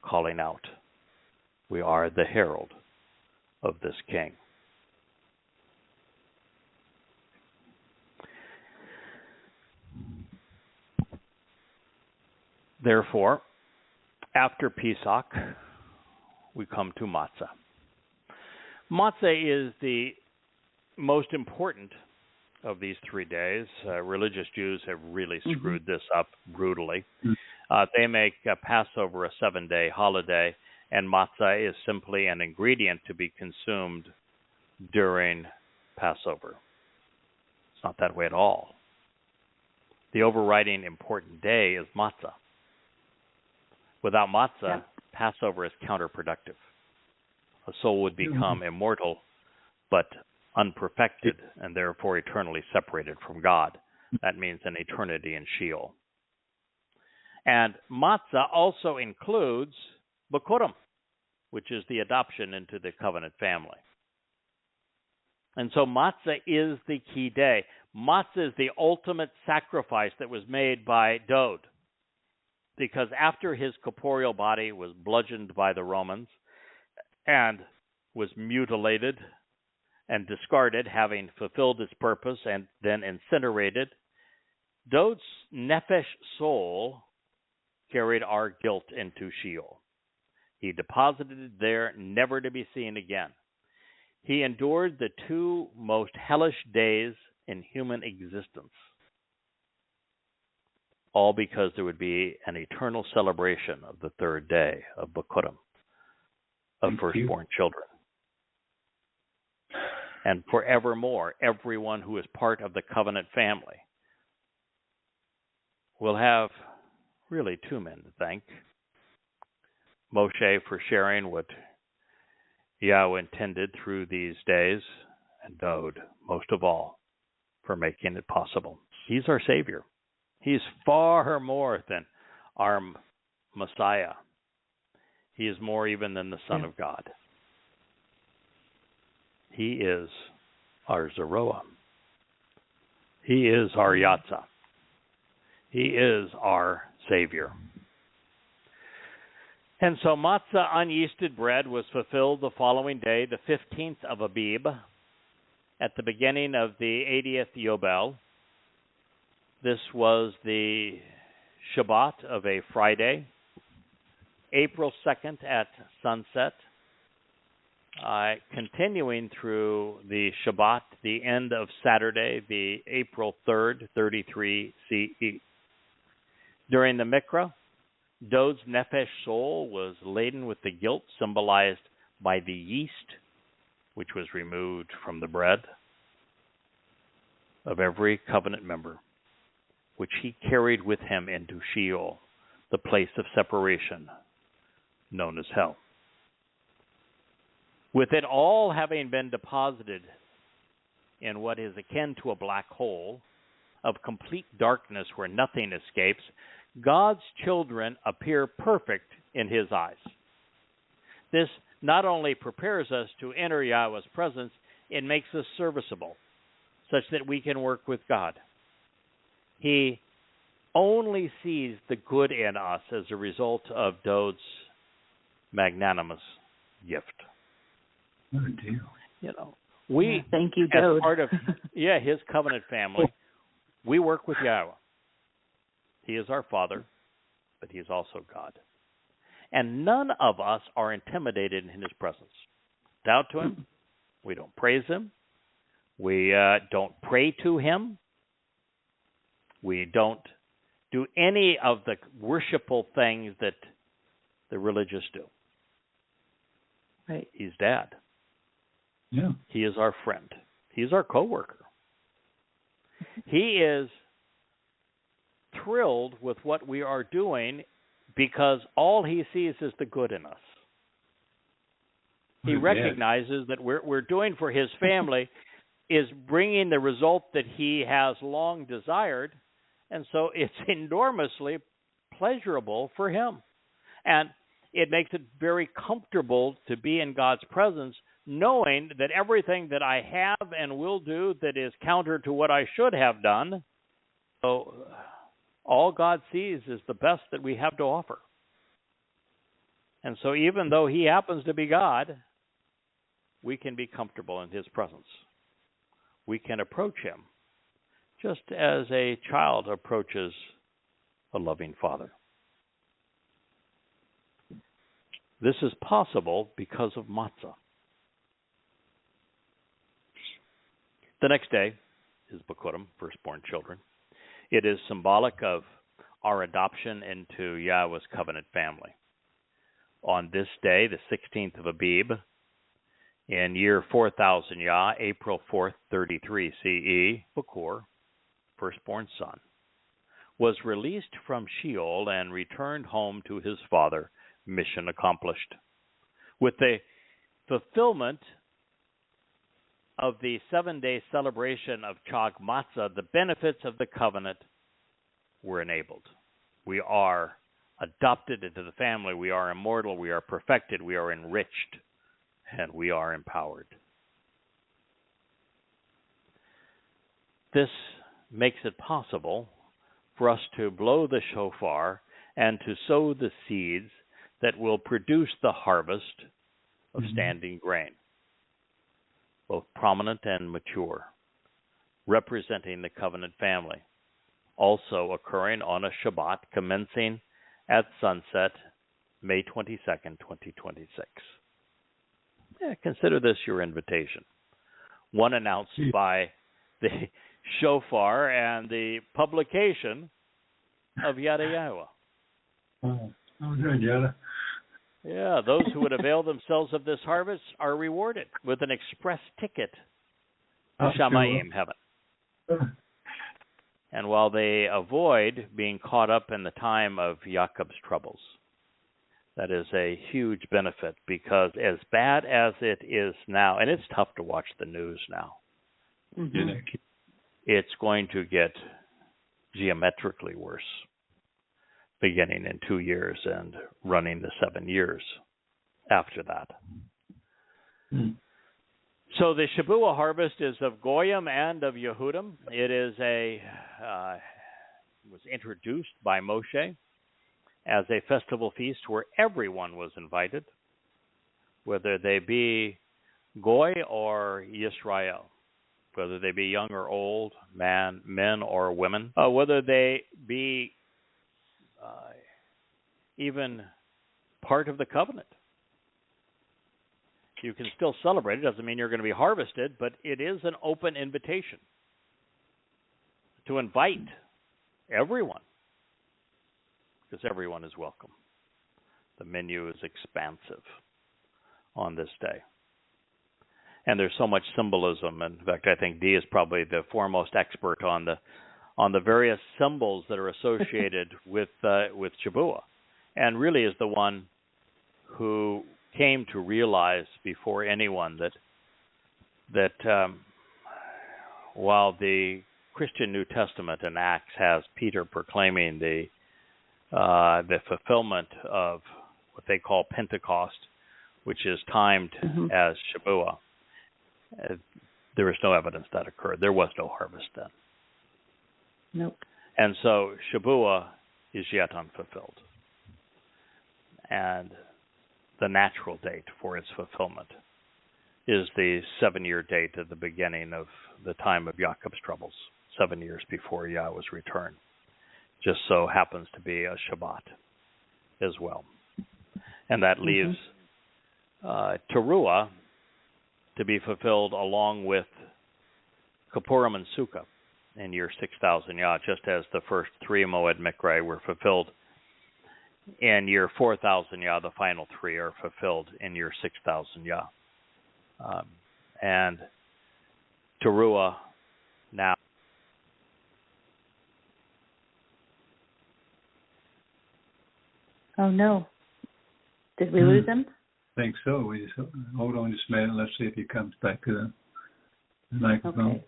calling out. We are the herald of this king. Therefore, after Pesach, we come to Matsah. Matsah is the most important of these 3 days. Religious Jews have really screwed this up brutally. They make Passover a 7-day holiday, and matzah is simply an ingredient to be consumed during Passover. It's not that way at all. The overriding important day is matzah. Without matzah, Passover is counterproductive. A soul would become immortal, but unperfected, and therefore eternally separated from God. That means an eternity in Sheol. And matzah also includes Bikuwrym, which is the adoption into the covenant family. And so matzah is the key day. Matzah is the ultimate sacrifice that was made by Dowd, because after his corporeal body was bludgeoned by the Romans and was mutilated and discarded, having fulfilled its purpose and then incinerated, Dowd's nephesh soul carried our guilt into Sheol. He deposited it there, never to be seen again. He endured the 2 most hellish days in human existence, all because there would be an eternal celebration of the 3rd day of Bikuwrym, of firstborn children. And forevermore, everyone who is part of the covenant family will have really 2 men to thank. Moshe for sharing what Yahweh intended through these days, and Dowd, most of all, for making it possible. He's our Savior. He's far more than our Messiah. He is more even than the Son of God. He is our Zeroah. He is our Yatsah. He is our Savior. And so matzah, unyeasted bread, was fulfilled the following day, the 15th of Abib, at the beginning of the 80th Yow'el. This was the Shabbat of a Friday, April 2nd at sunset, continuing through the Shabbat, the end of Saturday, the April 3rd, 33 CE. During the Mikra, Dowd's nephesh soul was laden with the guilt symbolized by the yeast, which was removed from the bread of every covenant member, which he carried with him into Sheol, the place of separation, known as hell. With it all having been deposited in what is akin to a black hole of complete darkness where nothing escapes, God's children appear perfect in his eyes. This not only prepares us to enter Yahweh's presence, it makes us serviceable, such that we can work with God. He only sees the good in us as a result of Dowd's magnanimous gift. What a deal. You know, we, thank you, Dowd. as part of his covenant family, we work with Yahweh. He is our Father, but he is also God. And none of us are intimidated in his presence. Doubt to him. We don't praise him. We don't pray to him. We don't do any of the worshipful things that the religious do. Right. He's Dad. Yeah. He is our friend. He's our co-worker. He is thrilled with what we are doing because all he sees is the good in us. He recognizes that we're doing for his family is bringing the result that he has long desired, and so it's enormously pleasurable for him. And it makes it very comfortable to be in God's presence, knowing that everything that I have and will do that is counter to what I should have done, so all God sees is the best that we have to offer. And so even though he happens to be God, we can be comfortable in his presence. We can approach him just as a child approaches a loving father. This is possible because of Matsah. The next day is Bikuwrym, firstborn children. It is symbolic of our adoption into Yahweh's covenant family. On this day, the 16th of Abib, in year 4000 Yah, April 4th, 33 CE, Bikuwrym, firstborn son, was released from Sheol and returned home to his father, mission accomplished. With the fulfillment of the 7-day celebration of Chag Matsah, the benefits of the covenant were enabled. We are adopted into the family. We are immortal. We are perfected. We are enriched. And we are empowered. This makes it possible for us to blow the shofar and to sow the seeds that will produce the harvest of standing grain, both prominent and mature, representing the covenant family, also occurring on a Shabbat commencing at sunset, May 22nd, 2026. Consider this your invitation, one announced by the shofar and the publication of Yada Yahowah. Oh, good, Yada. Yeah, those who would avail themselves of this harvest are rewarded with an express ticket to Shamayim, heaven. And while they avoid being caught up in the time of Yaakov's troubles, that is a huge benefit, because as bad as it is now, and it's tough to watch the news now, it's going to get geometrically worse, beginning in 2 years and running the 7 years after that. So the Shabuw'ah harvest is of Goyim and of Yahwudym. It is was introduced by Moshe as a festival feast where everyone was invited, whether they be Goy or Yisra'el, whether they be young or old, men or women, whether they be even part of the covenant. You can still celebrate. It doesn't mean you're going to be harvested, but it is an open invitation to invite everyone, because everyone is welcome. The menu is expansive on this day. And there's so much symbolism. In fact, I think Dee is probably the foremost expert on the various symbols that are associated with Shabuw'ah, and really is the one who came to realize before anyone that while the Christian New Testament in Acts has Peter proclaiming the fulfillment of what they call Pentecost, which is timed as Shabuw'ah, there is no evidence that occurred. There was no harvest then. Nope. And so Shabuw'ah is yet unfulfilled. And the natural date for its fulfillment is the 7-year date at the beginning of the time of Yaakov's troubles, 7 years before Yahweh's return. Just so happens to be a Shabbat as well. And that leaves Teruah to be fulfilled along with Kippurim and Sukkah in year 6000 Yah, just as the first 3 Moed Mikra were fulfilled in year 4000 Yah. The final 3 are fulfilled in year 6000 Yah. And Teruah now. Oh, no. Did we lose him? I think so. We just hold on just a minute. Let's see if he comes back to the microphone. Okay.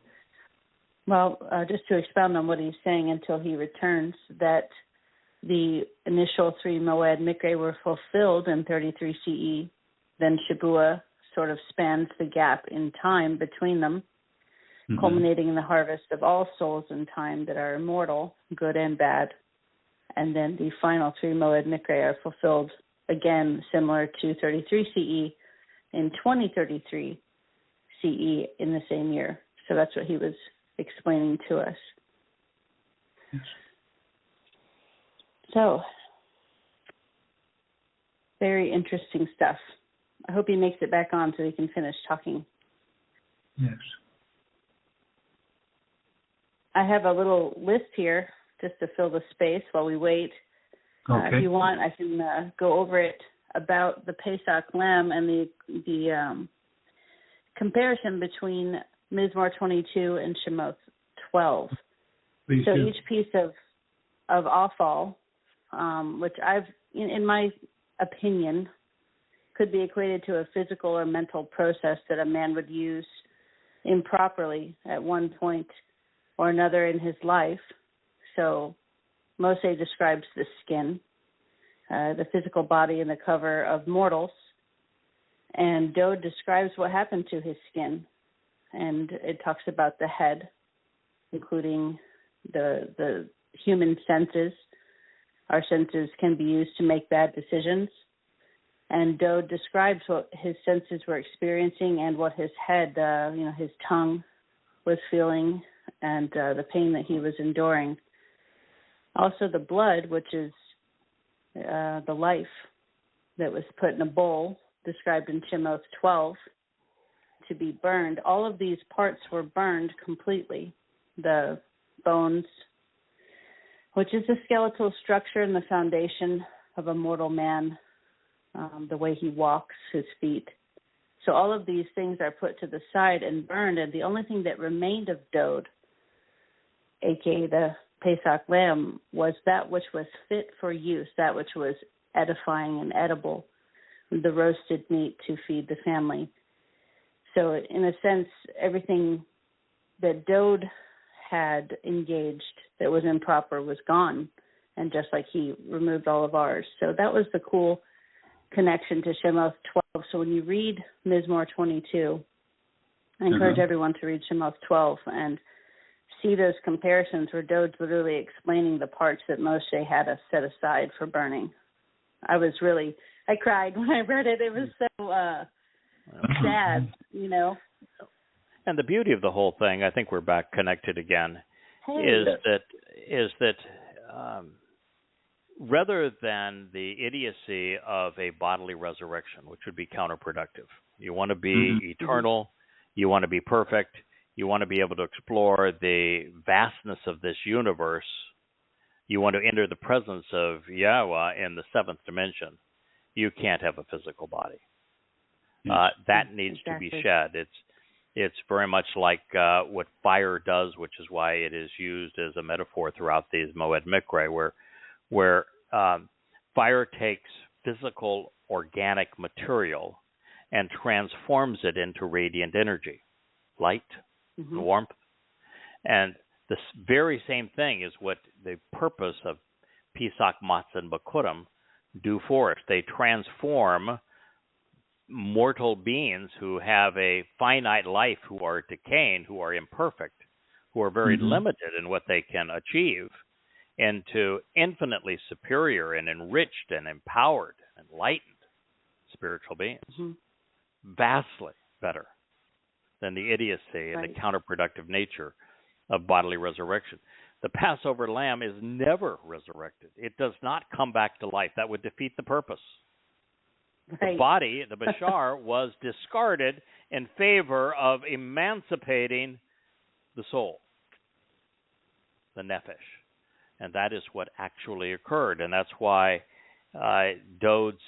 Well, just to expound on what he's saying until he returns, that the initial 3 Moed Mikre were fulfilled in 33 CE, then Shabuw'ah sort of spans the gap in time between them, culminating in the harvest of all souls in time that are immortal, good and bad. And then the final 3 Moed Mikre are fulfilled again, similar to 33 CE, in 2033 CE in the same year. So that's what he was explaining to us. Yes. So, very interesting stuff. I hope he makes it back on so he can finish talking. Yes. I have a little list here just to fill the space while we wait. Okay. If you want, I can go over it about the Pesach lamb and the comparison between Mizmor 22 and Shemot 12. Please so do. Each piece of offal, which in my opinion, could be equated to a physical or mental process that a man would use improperly at one point or another in his life. So Moseh describes the skin, the physical body and the cover of mortals, and Dowd describes what happened to his skin, and it talks about the head, including the human senses. Our senses can be used to make bad decisions, and Dowd describes what his senses were experiencing and what his head, his tongue was feeling, and the pain that he was enduring. Also the blood, which is the life that was put in a bowl, described in Shemot 12, to be burned. All of these parts were burned completely. The bones, which is the skeletal structure and the foundation of a mortal man, the way he walks, his feet. So all of these things are put to the side and burned, and the only thing that remained of Dowd, a.k.a. the Pesach lamb, was that which was fit for use, that which was edifying and edible, the roasted meat to feed the family. So in a sense, everything that Dowd had engaged that was improper was gone, and just like he removed all of ours. So that was the cool connection to Shemot 12. So when you read Mizmor 22, I encourage everyone to read Shemot 12 and see those comparisons where Dowd's literally explaining the parts that Moshe had us set aside for burning. I cried when I read it. It was so sad, you know. And the beauty of the whole thing, I think we're back connected again, is that rather than the idiocy of a bodily resurrection, which would be counterproductive. You want to be eternal, you want to be perfect, you want to be able to explore the vastness of this universe, you want to enter the presence of Yahweh in the seventh dimension. You can't have a physical body. That needs to be shed. It's very much like what fire does, which is why it is used as a metaphor throughout these Moed Mikre, where fire takes physical organic material and transforms it into radiant energy, light, warmth. And this very same thing is what the purpose of Pesach, Matsah, and Bikuwrym do for us. They transform mortal beings who have a finite life, who are decaying, who are imperfect, who are very limited in what they can achieve, into infinitely superior and enriched and empowered, enlightened spiritual beings. Vastly better than the idiocy and the counterproductive nature of bodily resurrection. The Passover lamb is never resurrected. It does not come back to life. That would defeat the purpose. The body, the bashar, was discarded in favor of emancipating the soul, the nefesh. And that is what actually occurred. And that's why Dowd's,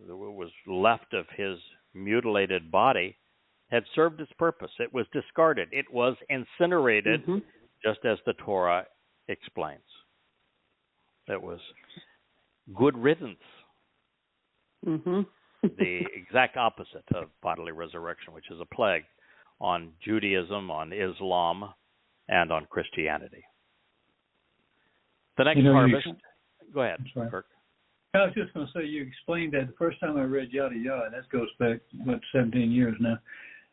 what was left of his mutilated body, had served its purpose. It was discarded. It was incinerated, just as the Torah explains. It was good riddance. The exact opposite of bodily resurrection, which is a plague on Judaism, on Islam, and on Christianity. The next harvest. Go ahead, That's right. Kirk. I was just going to say, you explained that the first time I read Yada Yahowah, that goes back, 17 years now.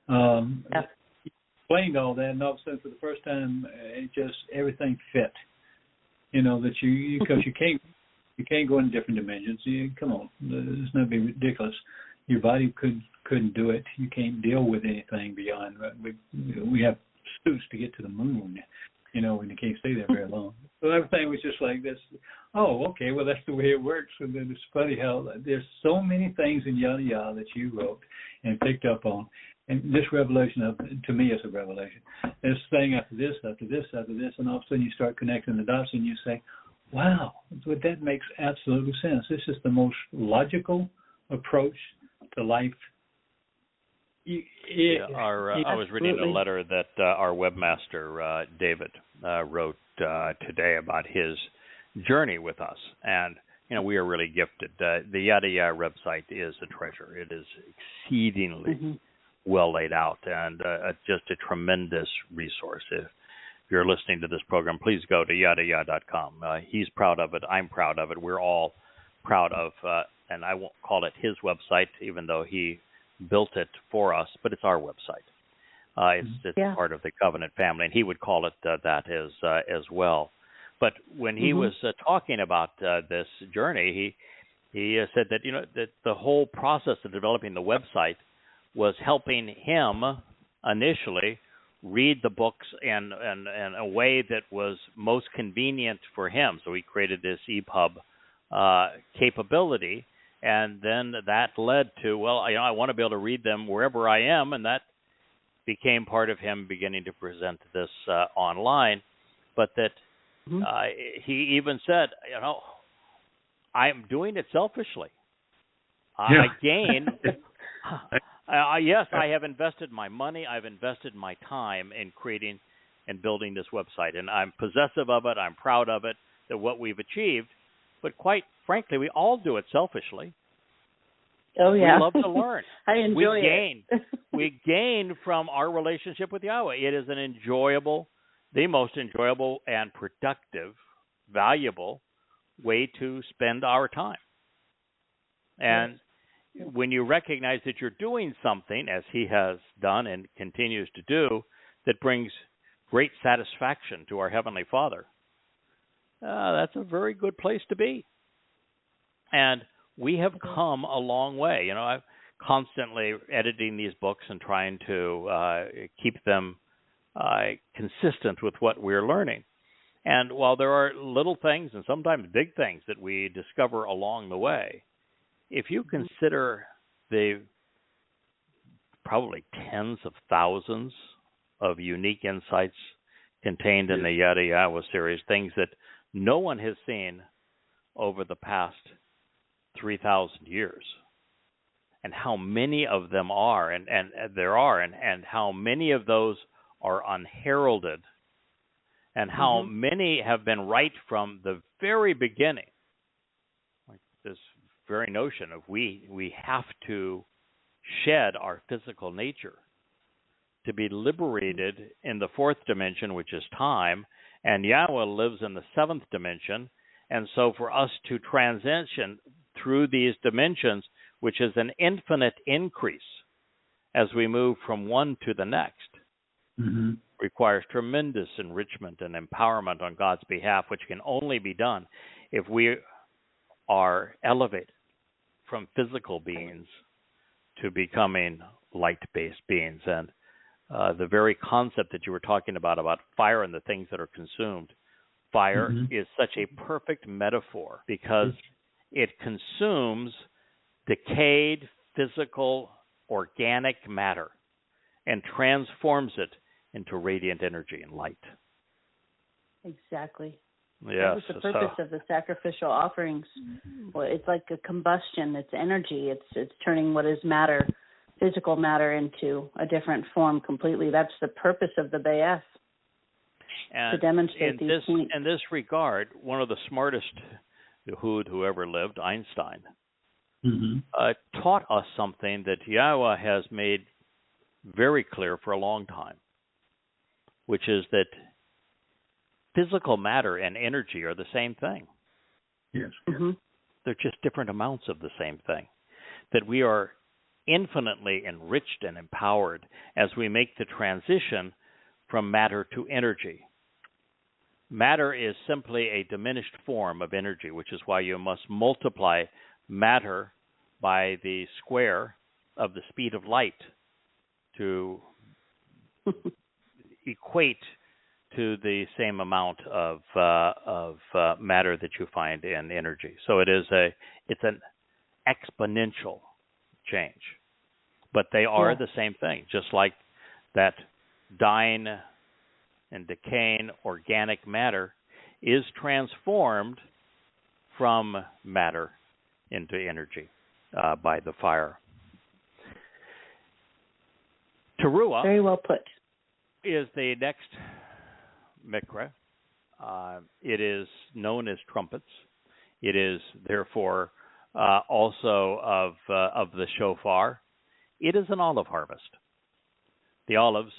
Yeah. You explained all that, and all of a sudden, for the first time, it just, everything fit. You know, that because you can't go in different dimensions. Come on, it's not be ridiculous. Your body couldn't do it. You can't deal with anything beyond. We have suits to get to the moon, you know, and you can't stay there very long. So everything was just like this. Oh, okay, well, that's the way it works. And then it's funny how there's so many things in Yada Yahowah that you wrote and picked up on. And this revelation, to me, is a revelation. This thing after this, after this, after this, and all of a sudden you start connecting the dots and you say, wow, that makes absolute sense. This is the most logical approach to life. I was reading a letter that our webmaster, David, wrote today about his journey with us. And, you know, we are really gifted. The Yada Yahowah website is a treasure. It is exceedingly well laid out and just a tremendous resource. If you're listening to this program, please go to YadaYah.com. He's proud of it. I'm proud of it. We're all proud of, and I won't call it his website, even though he built it for us, but it's our website. It's part of the Covenant family, and he would call it that as well. But when he was talking about this journey, he said that, you know, that the whole process of developing the website was helping him initially read the books in a way that was most convenient for him. So he created this EPUB capability, and then that led to, well, you know, I want to be able to read them wherever I am, and that became part of him beginning to present this online. But that he even said, you know, I'm doing it selfishly. I gain... yes, I have invested my money. I've invested my time in creating and building this website, and I'm possessive of it. I'm proud of it, that what we've achieved. But quite frankly, we all do it selfishly. Oh, yeah. We love to learn. I enjoy it. We gain from our relationship with Yahweh. It is the most enjoyable and productive, valuable way to spend our time. And when you recognize that you're doing something, as he has done and continues to do, that brings great satisfaction to our Heavenly Father, that's a very good place to be. And we have come a long way. You know, I'm constantly editing these books and trying to keep them consistent with what we're learning. And while there are little things and sometimes big things that we discover along the way, if you consider the probably tens of thousands of unique insights contained in the Yada Yahowah series, things that no one has seen over the past 3,000 years, and how many of them are, and how many of those are unheralded, and how many have been right from the very beginning. Like this very notion of we have to shed our physical nature to be liberated in the fourth dimension, which is time, and Yahweh lives in the seventh dimension. And so for us to transition through these dimensions, which is an infinite increase as we move from one to the next, requires tremendous enrichment and empowerment on God's behalf, which can only be done if we are elevated from physical beings to becoming light-based beings. And the very concept that you were talking about fire and the things that are consumed, fire is such a perfect metaphor because it consumes decayed physical organic matter and transforms it into radiant energy and light. Exactly. Yes. That was the purpose of the sacrificial offerings. Well, it's like a combustion. It's energy. It's turning what is matter, physical matter, into a different form completely. That's the purpose of the Bayeth, to demonstrate these points. In this regard, one of the smartest Yahwudym who ever lived, Einstein, taught us something that Yahweh has made very clear for a long time, which is that physical matter and energy are the same thing. Yes. They're just different amounts of the same thing. That we are infinitely enriched and empowered as we make the transition from matter to energy. Matter is simply a diminished form of energy, which is why you must multiply matter by the square of the speed of light to equate to the same amount of matter that you find in energy. So it's an exponential change, but they are the same thing. Just like that dying and decaying organic matter is transformed from matter into energy by the fire. Teruah, very well put, is the next mikra. It is known as trumpets. It is therefore also of the shofar. It is an olive harvest. The olives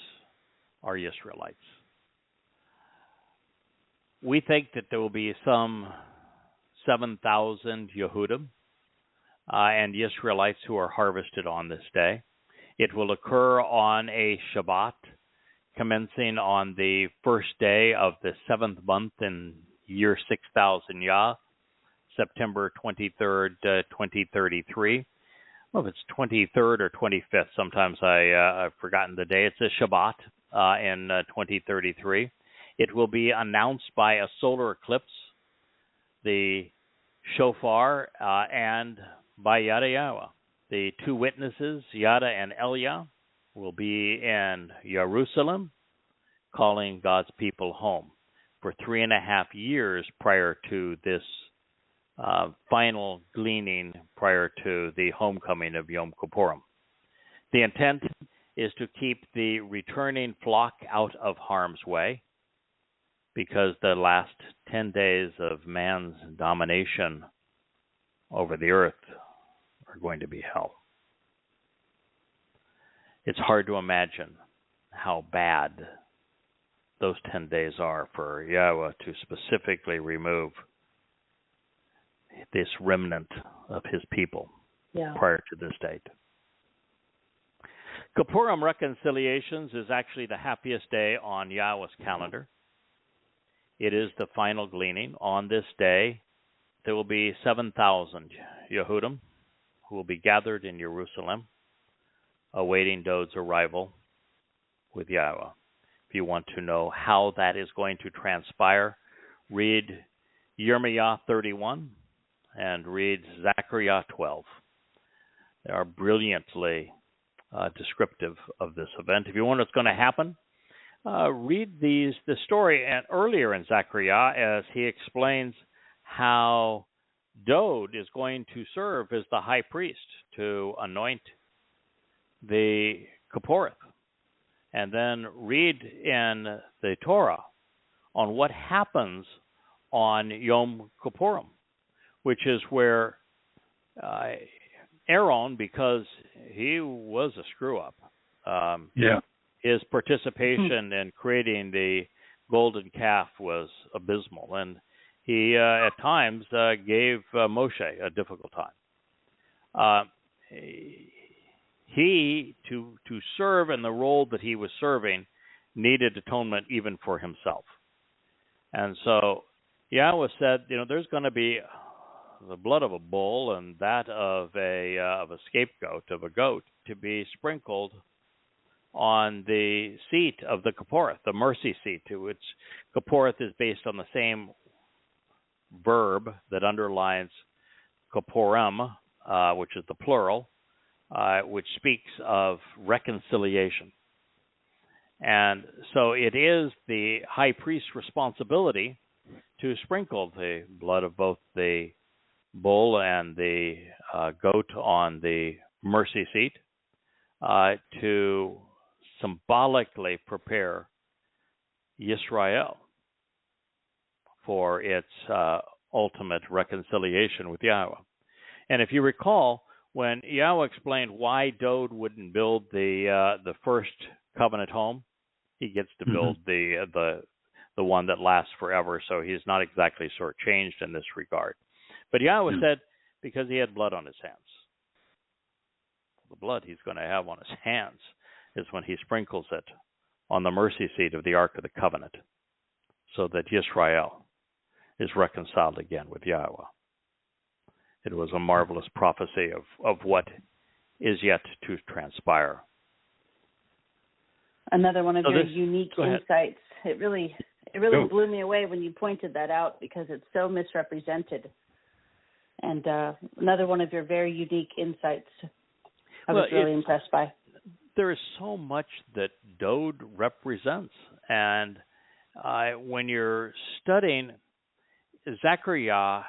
are Israelites. We think that there will be some 7,000 Yahwudym and Israelites who are harvested on this day. It will occur on a Shabbat, commencing on the first day of the 7th month in year 6000 Yah, September 23rd, 2033. Well, if it's 23rd or 25th, sometimes I've forgotten the day. It's a Shabbat in 2033. It will be announced by a solar eclipse, the shofar, and by Yada Yahowah. The two witnesses, Yada and Elia, will be in Jerusalem, calling God's people home for 3.5 years prior to this final gleaning, prior to the homecoming of Yom Kippurim. The intent is to keep the returning flock out of harm's way, because the last 10 days of man's domination over the earth are going to be hell. It's hard to imagine how bad those 10 days are for Yahweh to specifically remove this remnant of his people prior to this date. Kippurim reconciliations is actually the happiest day on Yahweh's calendar. It is the final gleaning. On this day, there will be 7,000 Yahwudym who will be gathered in Jerusalem, awaiting Dowd's arrival with Yahweh. If you want to know how that is going to transpire, read Yirmiyah 31 and read Zechariah 12. They are brilliantly descriptive of this event. If you want to know what's going to happen, read the story earlier in Zechariah as he explains how Dowd is going to serve as the high priest to anoint the Kippurim. And then read in the Torah on what happens on Yom Kippurim, which is where Aaron, because he was a screw-up, his participation in creating the golden calf was abysmal, and he at times gave Moshe a difficult time. He, to serve in the role that he was serving, needed atonement even for himself. And so Yahweh said, there's going to be the blood of a bull and that of a scapegoat, of a goat, to be sprinkled on the seat of the Kippurim, the mercy seat, to which Kippurim is based on the same verb that underlines Kippurim, which is the plural, which speaks of reconciliation. And so it is the high priest's responsibility to sprinkle the blood of both the bull and the goat on the mercy seat to symbolically prepare Yisra'el for its ultimate reconciliation with Yahweh. And if you recall, when Yahweh explained why Dowd wouldn't build the first covenant home, he gets to build the one that lasts forever. So he's not exactly shortchanged in this regard. But Yahweh said, because he had blood on his hands. The blood he's going to have on his hands is when he sprinkles it on the mercy seat of the Ark of the Covenant, so that Yisra'el is reconciled again with Yahweh. It was a marvelous prophecy of what is yet to transpire. Another one of your unique insights. It really blew me away when you pointed that out, because it's so misrepresented. And another one of your very unique insights I was really impressed by. There is so much that Dowd represents. And when you're studying, Zechariah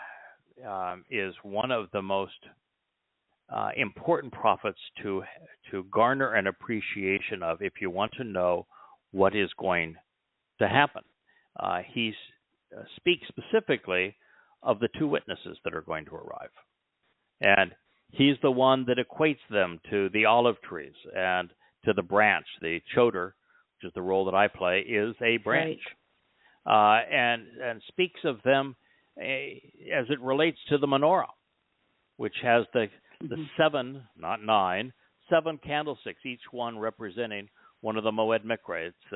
is one of the most important prophets to garner an appreciation of if you want to know what is going to happen. He speaks specifically of the two witnesses that are going to arrive. And he's the one that equates them to the olive trees and to the branch. The choder, which is the role that I play, is a branch. Right. And speaks of them as it relates to the Menorah, which has the 7, not 9, 7 candlesticks, each one representing one of the Moed Mikra. It's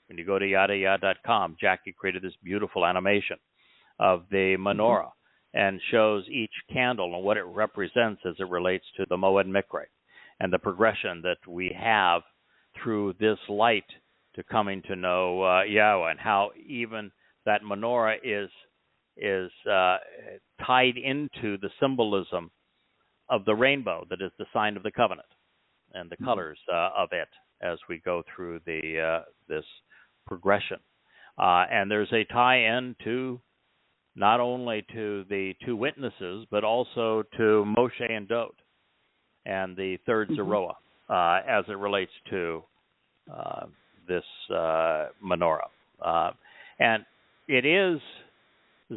when you go to YadaYah.com, Jackie created this beautiful animation of the Menorah and shows each candle and what it represents as it relates to the Moed Mikra and the progression that we have through this light to coming to know Yahweh, and how even that Menorah is tied into the symbolism of the rainbow that is the sign of the covenant, and the colors of it as we go through this progression. And there's a tie-in to not only to the two witnesses, but also to Moshe and Dowd and the third Zeroah as it relates to this Menorah. And it is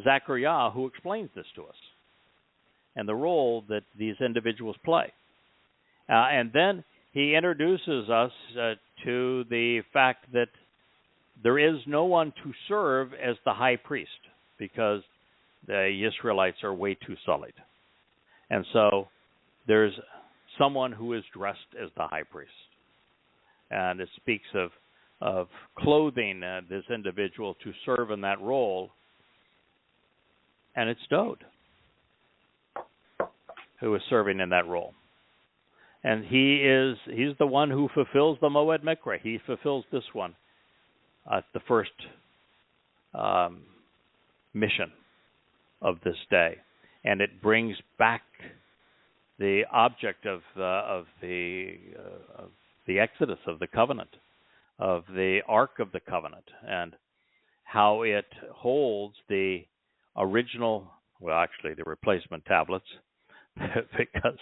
Zechariah who explains this to us and the role that these individuals play. And then he introduces us to the fact that there is no one to serve as the high priest, because the Israelites are way too sullied. And so there's someone who is dressed as the high priest. And it speaks of clothing this individual to serve in that role. And it's Dowd who is serving in that role. And he's the one who fulfills the Moed Mikra. He fulfills this one at the first mission of this day, and it brings back the object of the Exodus, of the covenant, of the Ark of the Covenant, and how it holds the original, well, actually the replacement tablets, because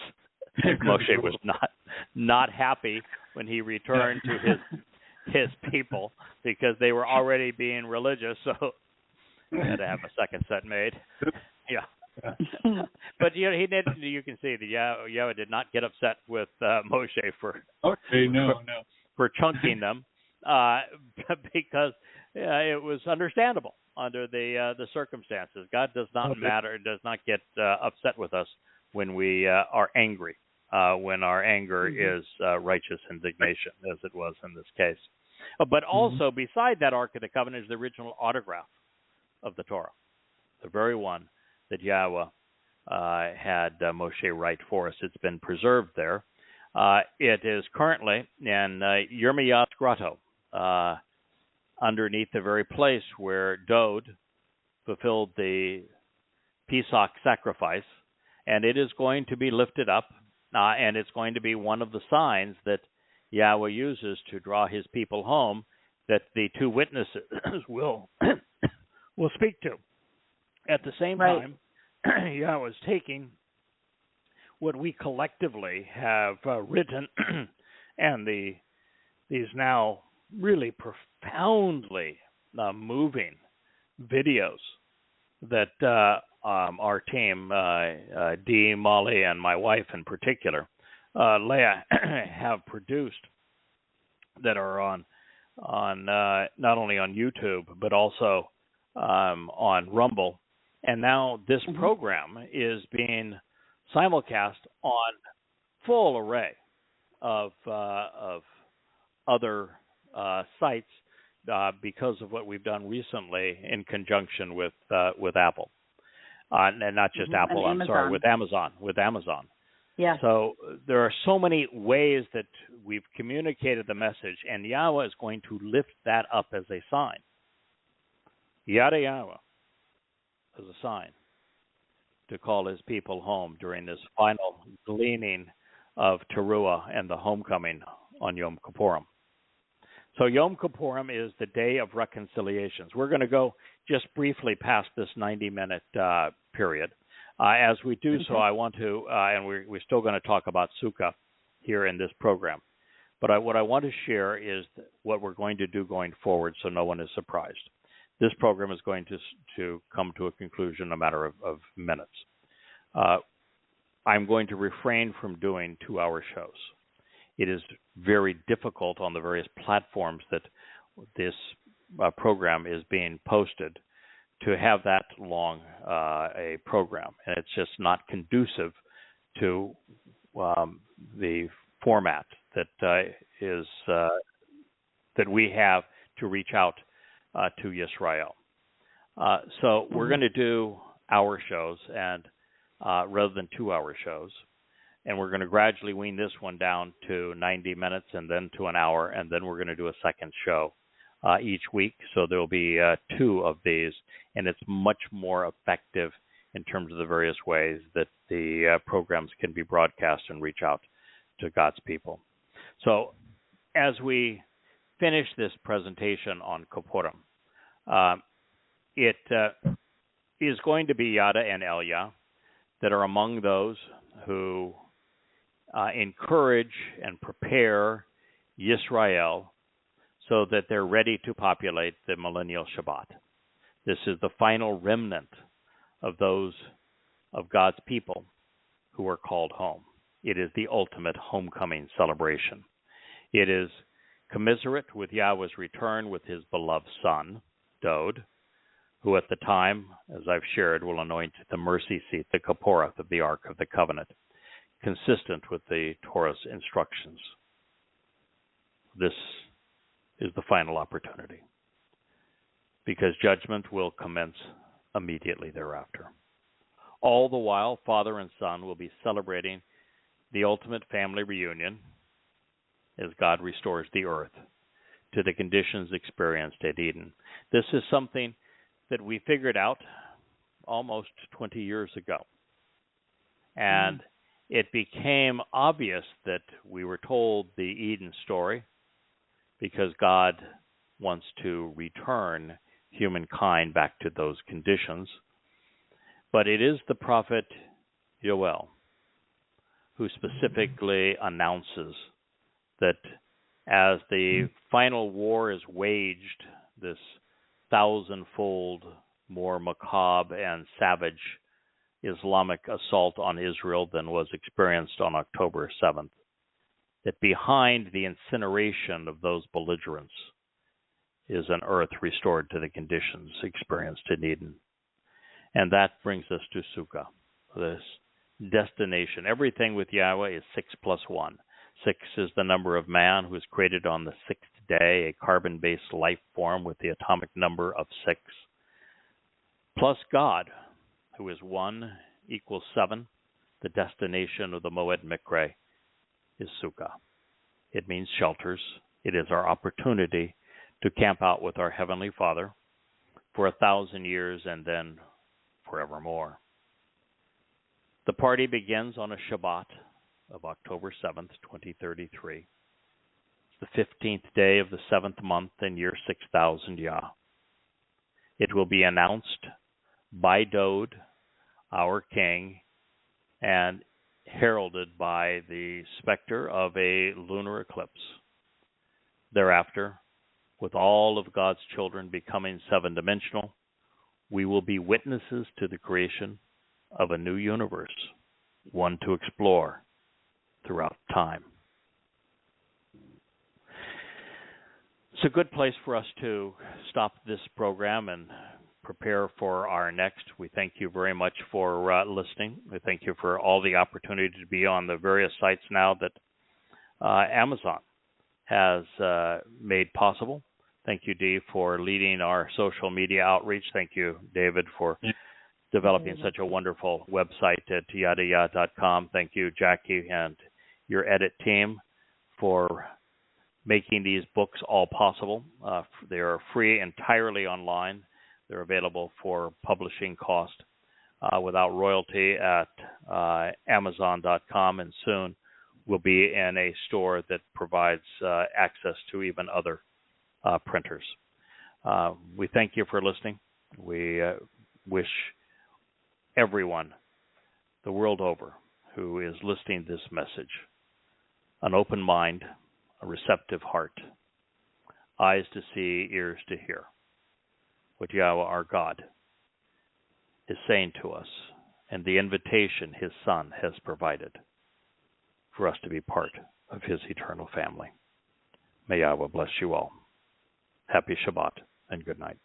Moshe was not happy when he returned to his people, because they were already being religious, so he had to have a second set made. Yeah. But he did. You can see that Yahweh did not get upset with Moshe for chunking them, because it was understandable under the circumstances. God does not does not get upset with us when we are angry, when our anger is righteous indignation, as it was in this case. But also, beside that Ark of the Covenant is the original autograph of the Torah, the very one that Yahweh had Moshe write for us. It's been preserved there. It is currently in Yirmiyah's grotto, underneath the very place where Dowd fulfilled the Pesach sacrifice, and it is going to be lifted up, and it's going to be one of the signs that Yahweh uses to draw his people home, that the two witnesses will speak to. At the same time, Yahweh is taking what we collectively have written and these now really profoundly moving videos that our team, Dee, Molly, and my wife in particular, Leah, have produced, that are on not only on YouTube but also on Rumble And now this program is being simulcast on full array of other sites because of what we've done recently in conjunction with Apple, and not just Apple. I'm sorry, with Amazon. Yeah. So there are so many ways that we've communicated the message, and Yahweh is going to lift that up as a sign. Yada Yahowah as a sign to call his people home during this final gleaning of Towrah and the homecoming on Yom Kippurim. So Yom Kippurim is the day of reconciliations. We're going to go just briefly past this 90-minute period. As we do so, I want to, and we're still going to talk about Sukkah here in this program. But what I want to share is what we're going to do going forward so no one is surprised. This program is going to come to a conclusion in a matter of minutes. I'm going to refrain from doing 2-hour shows. It is very difficult on the various platforms that this program is being posted to have that long a program, and it's just not conducive to the format that is that we have to reach out to Yisra'el. So we're going to do hour shows and rather than 2-hour shows, and we're going to gradually wean this one down to 90 minutes and then to an hour, and then we're going to do a second show each week. So there will be 2 of these, and it's much more effective in terms of the various ways that the programs can be broadcast and reach out to God's people. So as we finish this presentation on Kippurim, it is going to be Yada and Elia that are among those who encourage and prepare Yisra'el so that they're ready to populate the millennial Shabbat. This is the final remnant of those of God's people who are called home. It is the ultimate homecoming celebration. It is commiserate with Yahweh's return with his beloved son, Dowd, who at the time, as I've shared, will anoint the mercy seat, the Kapporah of the Ark of the Covenant, consistent with the Torah's instructions. This is the final opportunity, because judgment will commence immediately thereafter. All the while, father and son will be celebrating the ultimate family reunion as God restores the earth to the conditions experienced at Eden. This is something that we figured out almost 20 years ago. And it became obvious that we were told the Eden story because God wants to return humankind back to those conditions. But it is the prophet Yow'el who specifically announces that as the final war is waged, this 1,000-fold more macabre and savage Islamic assault on Israel than was experienced on October 7th, that behind the incineration of those belligerents is an earth restored to the conditions experienced in Eden. And that brings us to Sukkah, this destination. Everything with Yahweh is 6 plus 1. 6 is the number of man who is created on the 6th day, a carbon-based life form with the atomic number of 6, plus God, who is 1 equals 7. The destination of the Moed Mikre is Sukkah. It means shelters. It is our opportunity to camp out with our Heavenly Father for 1,000 years and then forevermore. The party begins on a Shabbat of October 7th, 2033. It's the 15th day of the 7th month in year 6000 Yah. It will be announced by Dowd, our king, and heralded by the specter of a lunar eclipse. Thereafter, with all of God's children becoming 7-dimensional, we will be witnesses to the creation of a new universe, one to explore throughout time. It's a good place for us to stop this program and prepare for our next. We thank you very much for listening. We thank you for all the opportunity to be on the various sites now that Amazon has made possible. Thank you, Dee, for leading our social media outreach. Thank you, David, for developing such a wonderful website at YadaYah.com. Thank you, Jackie, and your edit team for making these books all possible. They are free entirely online. They're available for publishing cost without royalty at Amazon.com, and soon will be in a store that provides access to even other printers. We thank you for listening. We wish everyone the world over who is listening to this message an open mind, a receptive heart, eyes to see, ears to hear what Yahweh our God is saying to us and the invitation his Son has provided for us to be part of his eternal family. May Yahweh bless you all. Happy Shabbat and good night.